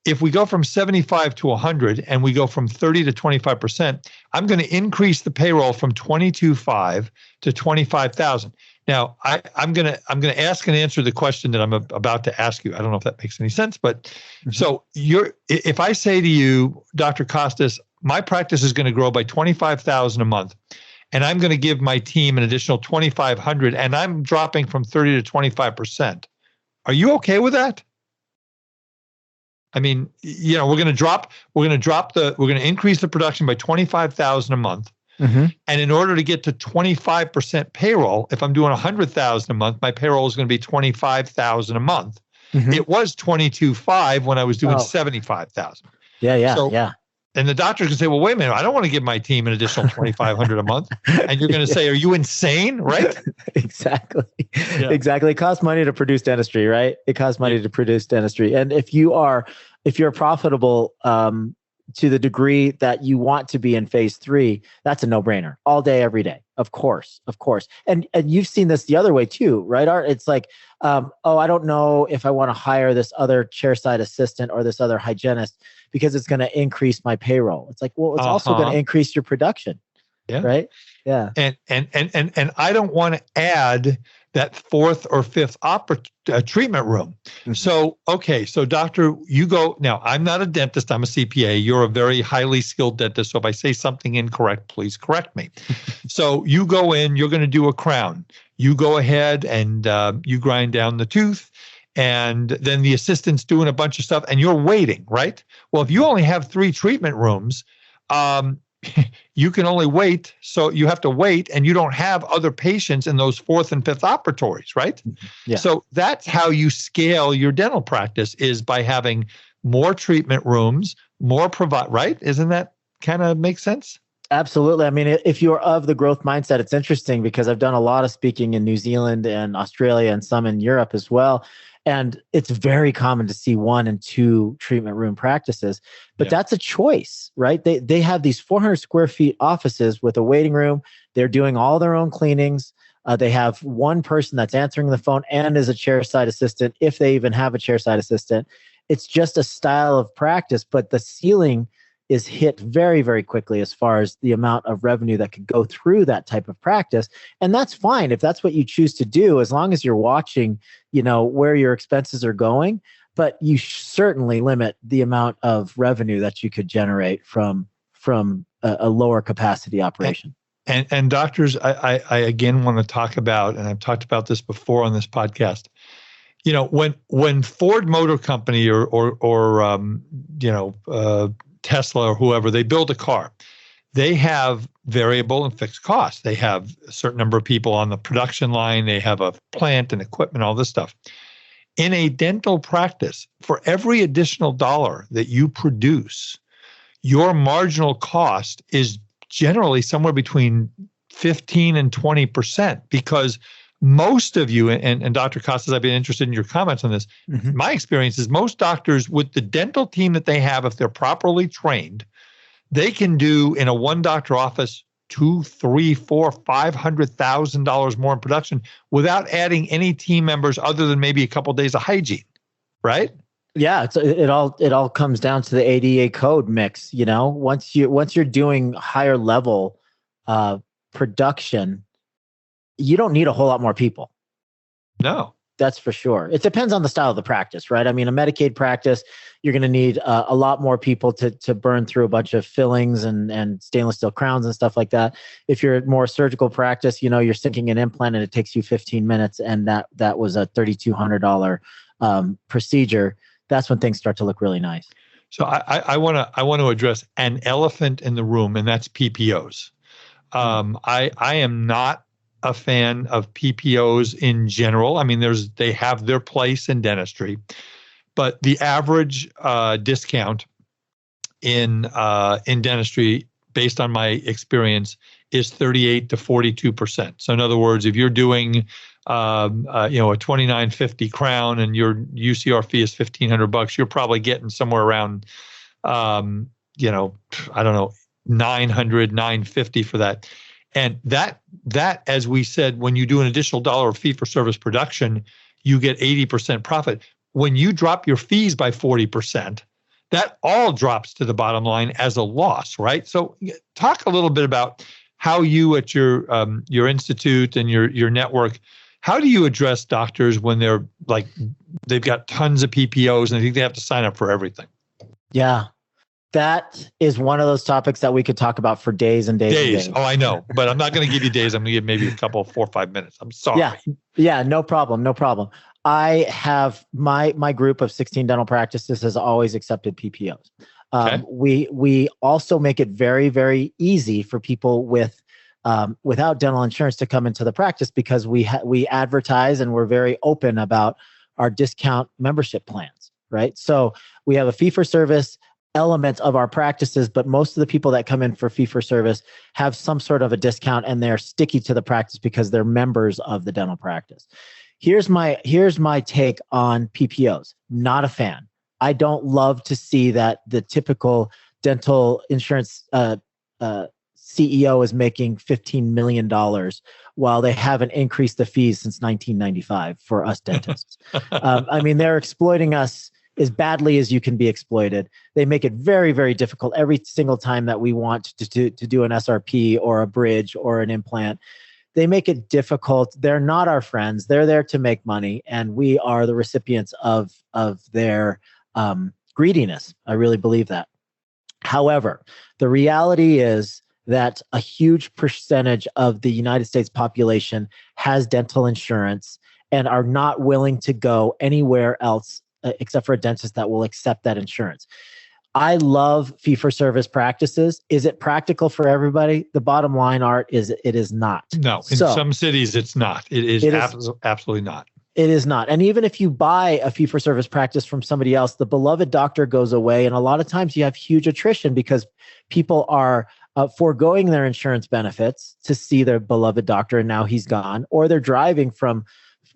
if we go from 75 to 100 and we go from 30 to 25%, I'm going to increase the payroll from 22,500 to 25,000. Now, I'm going to ask and answer the question that I'm about to ask you. I don't know if that makes any sense, but so if I say to you, Dr. Costas, my practice is going to grow by 25,000 a month, and I'm going to give my team an additional 2,500, and I'm dropping from 30 to 25%. Are you okay with that? I mean, we're going to increase the production by 25,000 a month. Mm-hmm. And in order to get to 25% payroll, if I'm doing 100,000 a month, my payroll is going to be 25,000 a month. Mm-hmm. It was 22,500 when I was doing 75,000. Yeah. And the doctor can say, well, wait a minute, I don't want to give my team an additional 2,500 a month. And you're going to say, are you insane? Right? Exactly. Yeah. Exactly. It costs money to produce dentistry, right? It costs money to produce dentistry. And if you're profitable, to the degree that you want to be in phase 3, that's a no-brainer all day, every day. Of course. And you've seen this the other way too, right, Art? It's like, I don't know if I want to hire this other chairside assistant or this other hygienist because it's going to increase my payroll. It's like, well, it's also going to increase your production. Yeah. Right. Yeah. And I don't want to add that 4th or 5th treatment room. Mm-hmm. So doctor, you go, now I'm not a dentist, I'm a CPA. You're a very highly skilled dentist. So if I say something incorrect, please correct me. So you go in, you're going to do a crown. You go ahead and you grind down the tooth, and then the assistant's doing a bunch of stuff and you're waiting, right? Well, if you only have 3 treatment rooms, you can only wait. So you have to wait, and you don't have other patients in those fourth and fifth operatories, right? Yeah. So that's how you scale your dental practice, is by having more treatment rooms, more right? Isn't that kind of make sense? Absolutely. I mean, if you're of the growth mindset, it's interesting because I've done a lot of speaking in New Zealand and Australia and some in Europe as well. And it's very common to see 1 and 2 treatment room practices, but that's a choice, right? They have these 400 square feet offices with a waiting room. They're doing all their own cleanings. They have one person that's answering the phone and is a chairside assistant, if they even have a chairside assistant. It's just a style of practice, but the ceiling is hit very, very quickly as far as the amount of revenue that could go through that type of practice. And that's fine if that's what you choose to do, as long as you're watching, where your expenses are going. But you certainly limit the amount of revenue that you could generate from a lower capacity operation. And doctors, I again want to talk about, and I've talked about this before on this podcast. When Ford Motor Company or Tesla or whoever, they build a car, they have variable and fixed costs. They have a certain number of people on the production line. They have a plant and equipment, all this stuff. In a dental practice, for every additional dollar that you produce, your marginal cost is generally somewhere between 15 and 20%, because most of you, and Dr. Costas, I've been interested in your comments on this. Mm-hmm. My experience is most doctors, with the dental team that they have, if they're properly trained, they can do in a one doctor office $200,000, $300,000, $400,000, $500,000 more in production without adding any team members other than maybe a couple of days of hygiene, right? Yeah, it all comes down to the ADA code mix. Once you're doing higher level production, you don't need a whole lot more people. No, that's for sure. It depends on the style of the practice, right? I mean, a Medicaid practice, you're going to need a lot more people to burn through a bunch of fillings and stainless steel crowns and stuff like that. If you're a more surgical practice, you're sinking an implant and it takes you 15 minutes, and that was a $3,200 procedure. That's when things start to look really nice. So I want to address an elephant in the room, and that's PPOs. I am not a fan of PPOs in general. I mean, they have their place in dentistry, but the average discount in dentistry, based on my experience, is 38 to 42%. So in other words, if you're doing a $2,950 crown and your UCR fee is $1,500, you're probably getting somewhere around I don't know, $900, $950 for that. And that, as we said, when you do an additional dollar of fee for service production, you get 80% profit. When you drop your fees by 40%, that all drops to the bottom line as a loss, right? So talk a little bit about how you at your institute and your network, how do you address doctors when they've got tons of PPOs and they think they have to sign up for everything? Yeah. That is one of those topics that we could talk about for days and days. And days. Oh, I know, but I'm not going to give you days. I'm going to give maybe a couple, 4 or 5 minutes. I'm sorry. Yeah, no problem. I have my group of 16 dental practices has always accepted PPOs. Okay. We also make it very, very easy for people without dental insurance to come into the practice, because we advertise and we're very open about our discount membership plans, right? So we have a fee for service element of our practices, but most of the people that come in for fee for service have some sort of a discount, and they're sticky to the practice because they're members of the dental practice. Here's my take on PPOs. Not a fan. I don't love to see that the typical dental insurance CEO is making $15 million while they haven't increased the fees since 1995 for us dentists. I mean, they're exploiting us as badly as you can be exploited. They make it very, very difficult every single time that we want to do an SRP or a bridge or an implant. They make it difficult. They're not our friends. They're there to make money, and we are the recipients of their greediness. I really believe that. However, the reality is that a huge percentage of the United States population has dental insurance and are not willing to go anywhere else except for a dentist that will accept that insurance. I love fee-for-service practices. Is it practical for everybody? The bottom line, Art, is it is not. No, in some cities, it's not. It is absolutely not. It is not. And even if you buy a fee-for-service practice from somebody else, the beloved doctor goes away. And a lot of times you have huge attrition because people are foregoing their insurance benefits to see their beloved doctor, and now he's gone, or they're driving from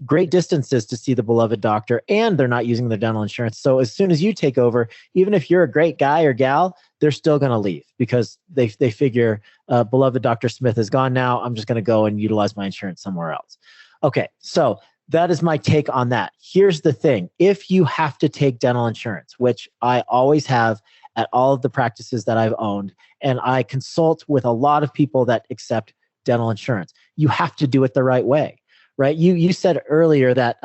great distances to see the beloved doctor, and they're not using their dental insurance. So as soon as you take over, even if you're a great guy or gal, they're still going to leave because they figure beloved Dr. Smith is gone now. I'm just going to go and utilize my insurance somewhere else. Okay, so that is my take on that. Here's the thing. If you have to take dental insurance, which I always have at all of the practices that I've owned, and I consult with a lot of people that accept dental insurance, you have to do it the right way. Right? You said earlier that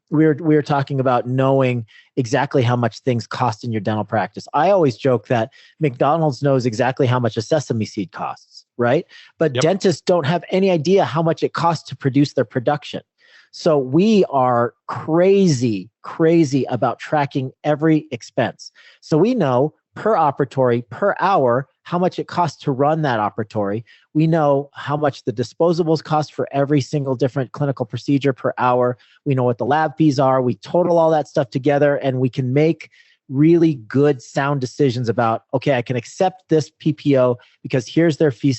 we were talking about knowing exactly how much things cost in your dental practice. I always joke that McDonald's knows exactly how much a sesame seed costs, right? But dentists don't have any idea how much it costs to produce their production. So we are crazy about tracking every expense. So we know per operatory, per hour, how much it costs to run that operatory. We know how much the disposables cost for every single different clinical procedure per hour. We know what the lab fees are. We total all that stuff together, and we can make really good, sound decisions about, okay, I can accept this PPO because here's their fee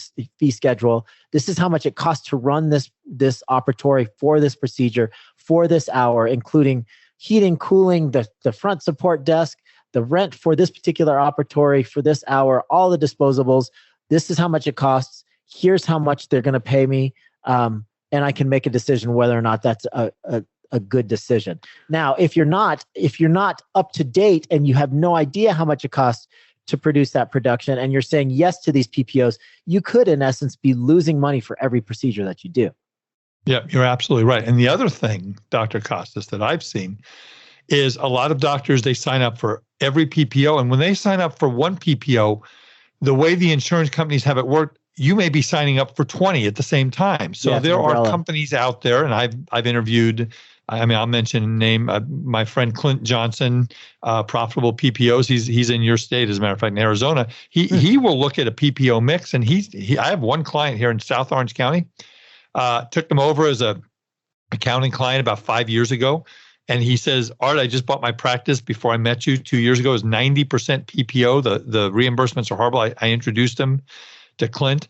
schedule. This is how much it costs to run this operatory for this procedure for this hour, including heating, cooling, the front support desk, the rent for this particular operatory for this hour, all the disposables. This is how much it costs. Here's how much they're going to pay me. And I can make a decision whether or not that's a good decision. Now, if you're not up to date and you have no idea how much it costs to produce that production, and you're saying yes to these PPOs, you could, in essence, be losing money for every procedure that you do. Yeah, you're absolutely right. And the other thing, Dr. Costas, that I've seen is a lot of doctors, they sign up for every PPO. And when they sign up for one PPO, the way the insurance companies have it worked, you may be signing up for 20 at the same time. So there are companies out there, and I've interviewed, I'll mention a name, my friend Clint Johnson, Profitable PPOs. He's in your state, as a matter of fact, in Arizona. He will look at a PPO mix, and I have one client here in South Orange County, took them over as a accounting client about 5 years ago. And he says, Art, I just bought my practice before I met you 2 years ago. It was 90% PPO. The reimbursements are horrible. I introduced him to Clint.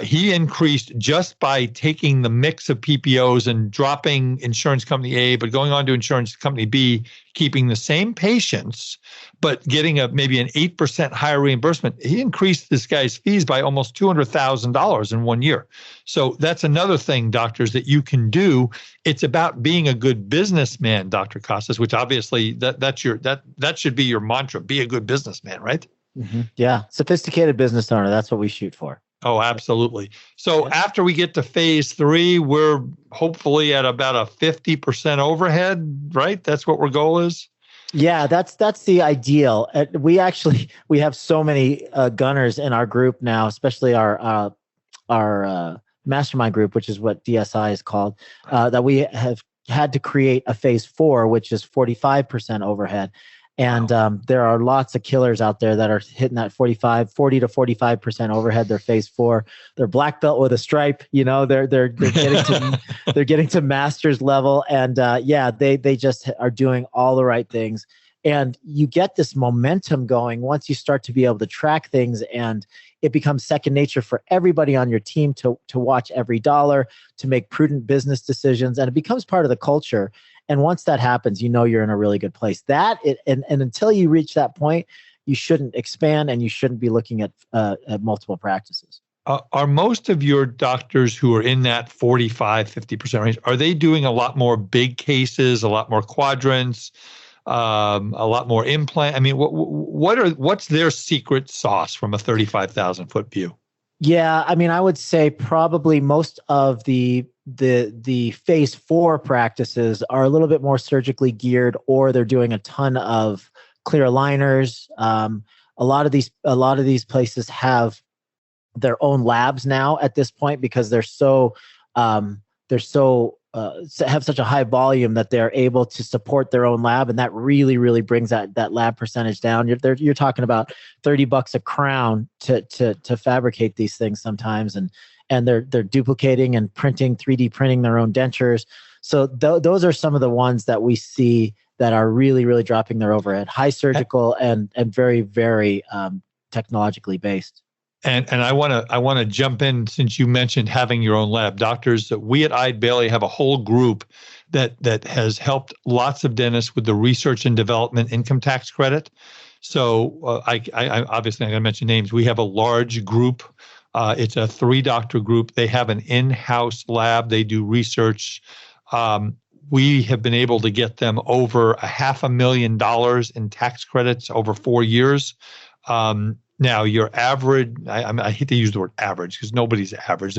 He increased just by taking the mix of PPOs and dropping insurance company A, but going on to insurance company B, keeping the same patients, but getting maybe an 8% higher reimbursement. He increased this guy's fees by almost $200,000 in 1 year. So that's another thing, doctors, that you can do. It's about being a good businessman, Dr. Costas, which obviously that should be your mantra. Be a good businessman, right? Mm-hmm. Yeah, sophisticated business owner. That's what we shoot for. Oh, absolutely. So after we get to phase 3, we're hopefully at about a 50% overhead, right? That's what our goal is. Yeah, that's the ideal. We have so many gunners in our group now, especially our mastermind group, which is what DSI is called, that we have had to create a phase 4, which is 45% overhead. And there are lots of killers out there that are hitting that 40 to 45% overhead. They're phase 4. They're black belt with a stripe. They're getting to master's level, and they just are doing all the right things. And you get this momentum going once you start to be able to track things, and it becomes second nature for everybody on your team to watch every dollar, to make prudent business decisions, and it becomes part of the culture. And once that happens, you're in a really good place. And until you reach that point, you shouldn't expand, and you shouldn't be looking at multiple practices. Are most of your doctors who are in that 45-50% range, are they doing a lot more big cases, a lot more quadrants, a lot more implant? I mean, what's their secret sauce from a 35,000 foot view? Yeah, I would say probably most of the phase 4 practices are a little bit more surgically geared, or they're doing a ton of clear aligners. A lot of these places have their own labs now at this point because they're so have such a high volume that they're able to support their own lab, and that really, really brings that lab percentage down. You're talking about $30 a crown to fabricate these things sometimes, and they're duplicating and printing, 3D printing their own dentures. So those are some of the ones that we see that are really, really dropping their overhead, high surgical and very, very technologically based. And I want to jump in, since you mentioned having your own lab. Doctors, we at Eide Bailly have a whole group that has helped lots of dentists with the research and development income tax credit. So I obviously I'm going to mention names. We have a large group. It's a 3-doctor group. They have an in-house lab. They do research. We have been able to get them over $500,000 in tax credits over 4 years. Now, your average, I hate to use the word average because nobody's average.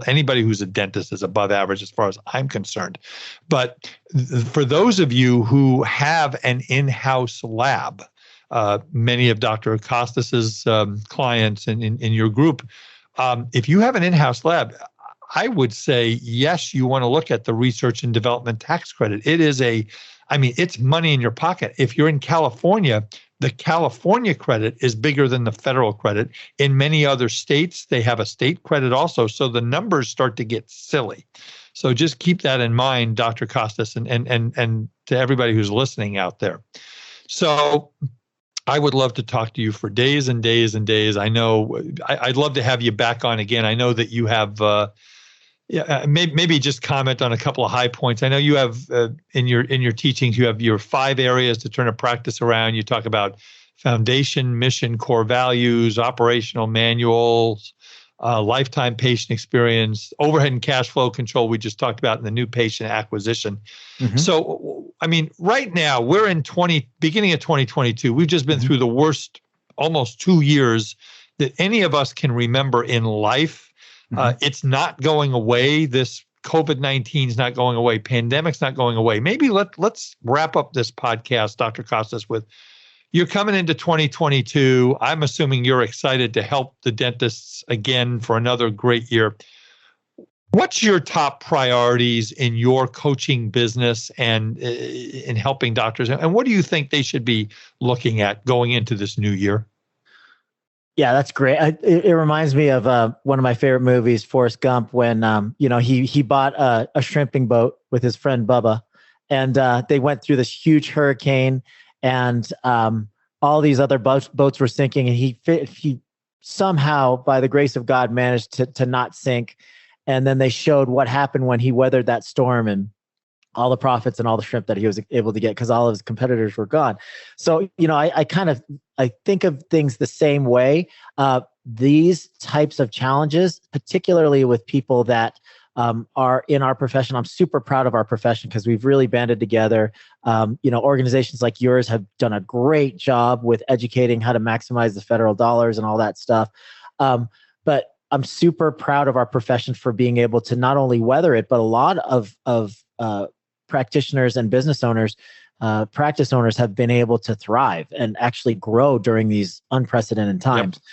Anybody who's a dentist is above average as far as I'm concerned. But for those of you who have an in-house lab, many of Dr. Costas's clients in your group, if you have an in-house lab, I would say, yes, you want to look at the research and development tax credit. It's money in your pocket. If you're in California, the California credit is bigger than the federal credit. In many other states, they have a state credit also. So the numbers start to get silly. So just keep that in mind, Dr. Costas, and to everybody who's listening out there. So I would love to talk to you for days and days and days. I know I'd love to have you back on again. I know that you have maybe just comment on a couple of high points. I know you have in your teachings, you have your 5 areas to turn a practice around. You talk about foundation, mission, core values, operational manuals, lifetime patient experience, overhead and cash flow control. We just talked about in the new patient acquisition. Mm-hmm. So, right now we're in beginning of 2022. We've just been through the worst almost 2 years that any of us can remember in life. It's not going away. This COVID-19 is not going away. Pandemic's not going away. Maybe let's wrap up this podcast, Dr. Costas, with you're coming into 2022. I'm assuming you're excited to help the dentists again for another great year. What's your top priorities in your coaching business and in helping doctors? And what do you think they should be looking at going into this new year? Yeah, that's great. It reminds me of one of my favorite movies, Forrest Gump, when he bought a shrimping boat with his friend Bubba, and they went through this huge hurricane, and all these other boats were sinking, and he somehow, by the grace of God, managed to not sink. And then they showed what happened when he weathered that storm, and all the profits and all the shrimp that he was able to get because all of his competitors were gone. So, I think of things the same way. These types of challenges, particularly with people that are in our profession, I'm super proud of our profession because we've really banded together. Organizations like yours have done a great job with educating how to maximize the federal dollars and all that stuff. But I'm super proud of our profession for being able to not only weather it, but a lot of practitioners and business owners, practice owners have been able to thrive and actually grow during these unprecedented times. Yep.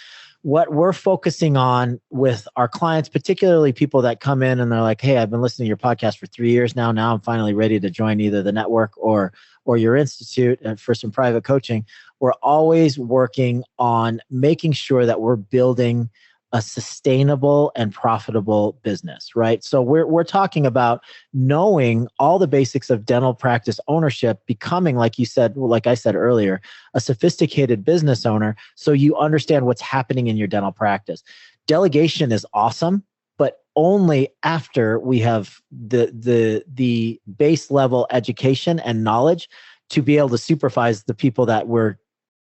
What we're focusing on with our clients, particularly people that come in and they're like, hey, I've been listening to your podcast for 3 years now. Now I'm finally ready to join either the network or your institute for some private coaching. We're always working on making sure that we're building a sustainable and profitable business, right? So we're talking about knowing all the basics of dental practice ownership, becoming, like you said, like I said earlier, a sophisticated business owner, so you understand what's happening in your dental practice. Delegation is awesome, but only after we have the base level education and knowledge to be able to supervise the people that we're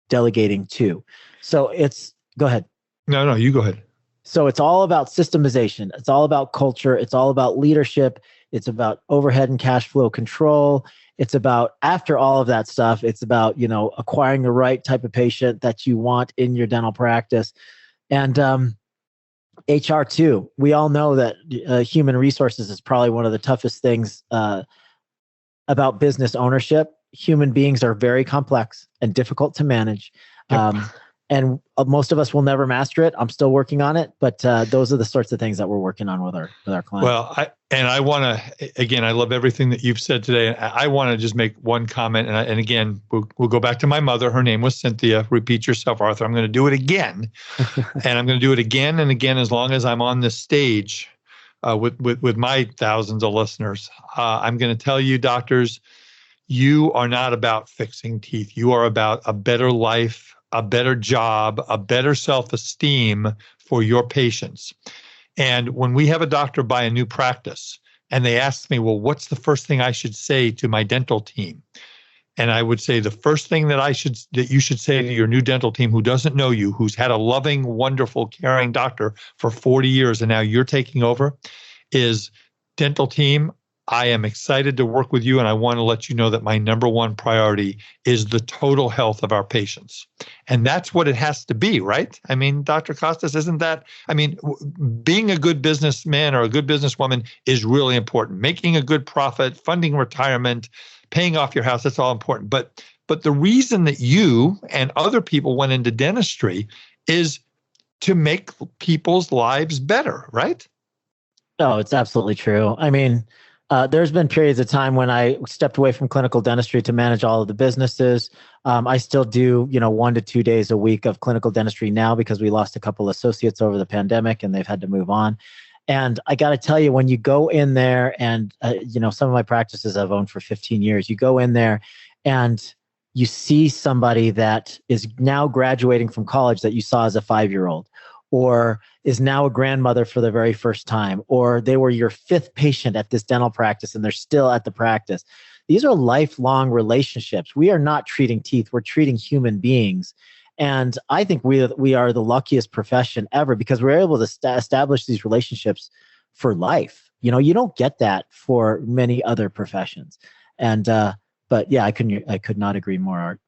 delegating to. So go ahead. No, you go ahead. So it's all about systemization. It's all about culture. It's all about leadership. It's about overhead and cash flow control. It's about, after all of that stuff, it's about, acquiring the right type of patient that you want in your dental practice. And HR too. We all know that human resources is probably one of the toughest things about business ownership. Human beings are very complex and difficult to manage. Yep. And most of us will never master it. I'm still working on it, but those are the sorts of things that we're working on with our clients. Well, I want to, again, I love everything that you've said today. I want to just make one comment. And again, we'll go back to my mother. Her name was Cynthia. Repeat yourself, Arthur. I'm going to do it again. And I'm going to do it again and again as long as I'm on this stage with my thousands of listeners. I'm going to tell you, doctors, you are not about fixing teeth. You are about a better life, a better job, a better self-esteem for your patients. And when we have a doctor buy a new practice and they ask me, well, what's the first thing I should say to my dental team? And I would say the first thing that you should say to your new dental team who doesn't know you, who's had a loving, wonderful, caring doctor for 40 years and now you're taking over, is, dental team, I am excited to work with you, and I want to let you know that my number one priority is the total health of our patients. And that's what it has to be, right? I mean, Dr. Costas, isn't that, I mean, being a good businessman or a good businesswoman is really important. Making a good profit, funding retirement, paying off your house, that's all important. But the reason that you and other people went into dentistry is to make people's lives better, right? No, it's absolutely true. I mean, there's been periods of time when I stepped away from clinical dentistry to manage all of the businesses. I still do, 1 to 2 days a week of clinical dentistry now because we lost a couple associates over the pandemic and they've had to move on. And I got to tell you, when you go in there and, some of my practices I've owned for 15 years, you go in there and you see somebody that is now graduating from college that you saw as a 5-year-old, or is now a grandmother for the very first time, or they were your 5th patient at this dental practice and they're still at the practice. These are lifelong relationships. We are not treating teeth, we're treating human beings. And I think we are the luckiest profession ever because we're able to establish these relationships for life. You don't get that for many other professions. And but yeah, I could not agree more, Art.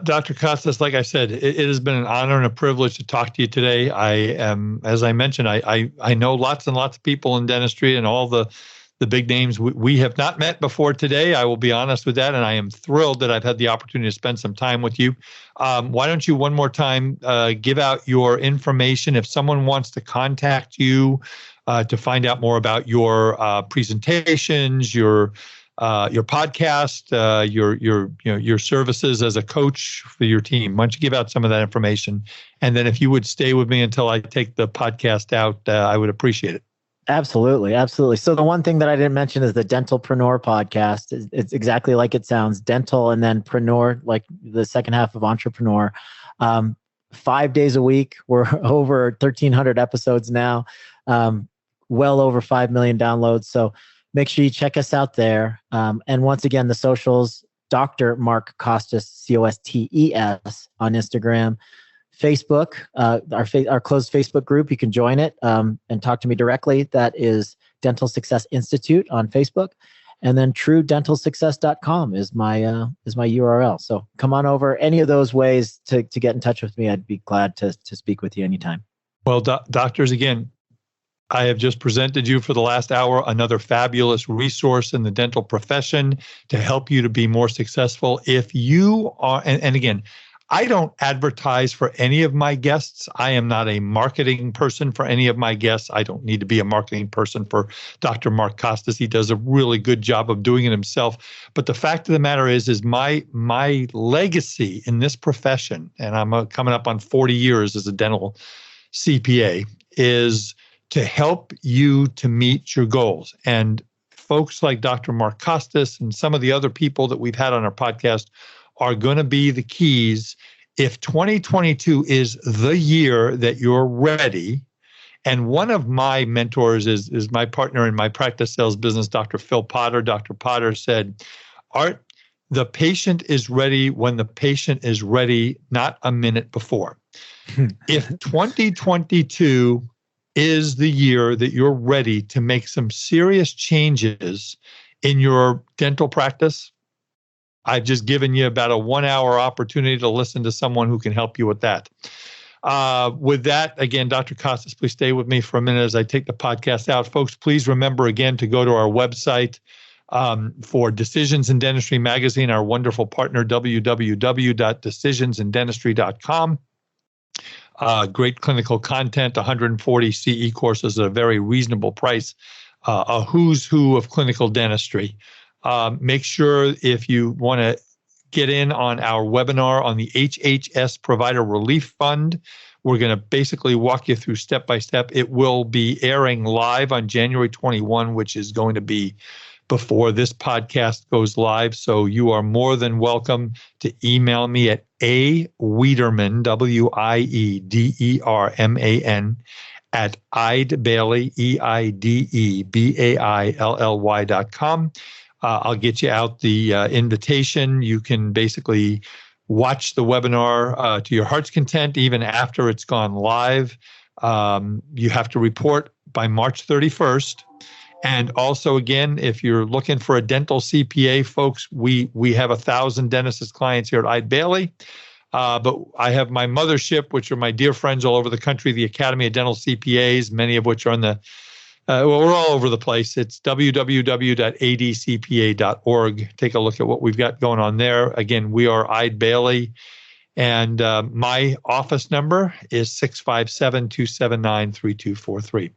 Dr. Costas, like I said, it has been an honor and a privilege to talk to you today. I am, as I mentioned, I know lots and lots of people in dentistry and all the big names. We have not met before today. I will be honest with that. And I am thrilled that I've had the opportunity to spend some time with you. Why don't you one more time give out your information if someone wants to contact you to find out more about your presentations, your podcast, your services as a coach for your team. Why don't you give out some of that information? And then if you would stay with me until I take the podcast out, I would appreciate it. Absolutely. Absolutely. So the one thing that I didn't mention is the Dentalpreneur podcast. It's exactly like it sounds, dental and then preneur, like the second half of entrepreneur. 5 days a week. We're over 1,300 episodes now, well over 5 million downloads. So make sure you check us out there. And once again, the socials, Dr. Mark Costas, Costes on Instagram. Facebook, our closed Facebook group, you can join it and talk to me directly. That is Dental Success Institute on Facebook. And then truedentalsuccess.com is my URL. So come on over. Any of those ways to get in touch with me, I'd be glad to speak with you anytime. Well, doctors, again, I have just presented you for the last hour another fabulous resource in the dental profession to help you to be more successful. If you are, and again, I don't advertise for any of my guests. I am not a marketing person for any of my guests. I don't need to be a marketing person for Dr. Mark Costas. He does a really good job of doing it himself. But the fact of the matter is my legacy in this profession, and I'm coming up on 40 years as a dental CPA, is to help you to meet your goals. And folks like Dr. Mark Costas and some of the other people that we've had on our podcast are going to be the keys. If 2022 is the year that you're ready, and one of my mentors is my partner in my practice sales business, Dr. Phil Potter. Dr. Potter said, Art, the patient is ready when the patient is ready, not a minute before. If 2022 is the year that you're ready to make some serious changes in your dental practice, I've just given you about a 1-hour opportunity to listen to someone who can help you with that. With that, again, Dr. Costas, please stay with me for a minute as I take the podcast out. Folks, please remember again to go to our website for Decisions in Dentistry magazine, our wonderful partner, www.decisionsindentistry.com. Great clinical content, 140 CE courses at a very reasonable price, a who's who of clinical dentistry. Make sure if you want to get in on our webinar on the HHS Provider Relief Fund, we're going to basically walk you through step by step. It will be airing live on January 21, which is going to be before this podcast goes live. So you are more than welcome to email me at Wiederman, Wiederman, at Eidebailly, EIDEBAILLY.com. I'll get you out the invitation. You can basically watch the webinar to your heart's content, even after it's gone live. You have to report by March 31st. And also, again, if you're looking for a dental CPA, folks, we have 1,000 dentists as clients here at Eide Bailly. But I have my mothership, which are my dear friends all over the country, the Academy of Dental CPAs, many of which are on the we're all over the place. It's www.adcpa.org. Take a look at what we've got going on there. Again, we are Eide Bailly. And my office number is 657-279-3243.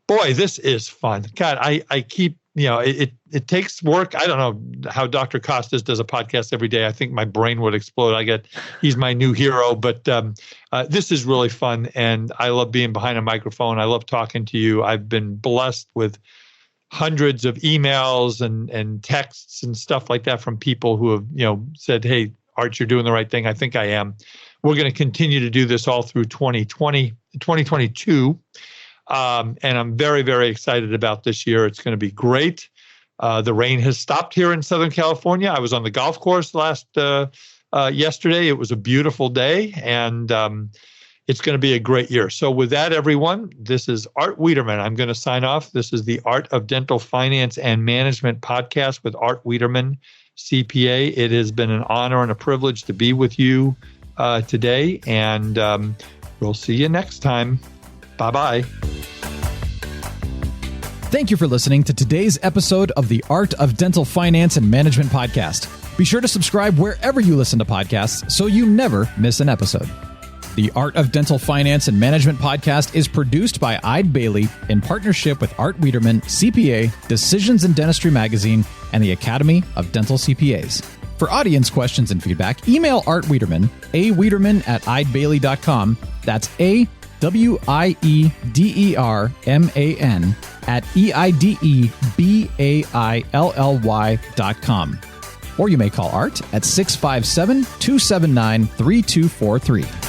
Boy, this is fun. God, I keep, it takes work. I don't know how Dr. Costas does a podcast every day. I think my brain would explode. He's my new hero, but this is really fun. And I love being behind a microphone. I love talking to you. I've been blessed with hundreds of emails and texts and stuff like that from people who have, said, hey, Art, you're doing the right thing. I think I am. We're going to continue to do this all through 2022. And I'm very, very excited about this year. It's going to be great. The rain has stopped here in Southern California. I was on the golf course yesterday. It was a beautiful day, and it's going to be a great year. So with that, everyone, this is Art Wiederman. I'm going to sign off. This is the Art of Dental Finance and Management podcast with Art Wiederman, CPA. It has been an honor and a privilege to be with you today, and we'll see you next time. Bye-bye. Thank you for listening to today's episode of the Art of Dental Finance and Management podcast. Be sure to subscribe wherever you listen to podcasts so you never miss an episode. The Art of Dental Finance and Management podcast is produced by Eide Bailly in partnership with Art Wiederman, CPA, Decisions in Dentistry Magazine, and the Academy of Dental CPAs. For audience questions and feedback, email Art Wiederman, awiederman@eidebailly.com. That's AWIEDERMAN at EIDEBAILLY.com. Or you may call Art at 657-279-3243.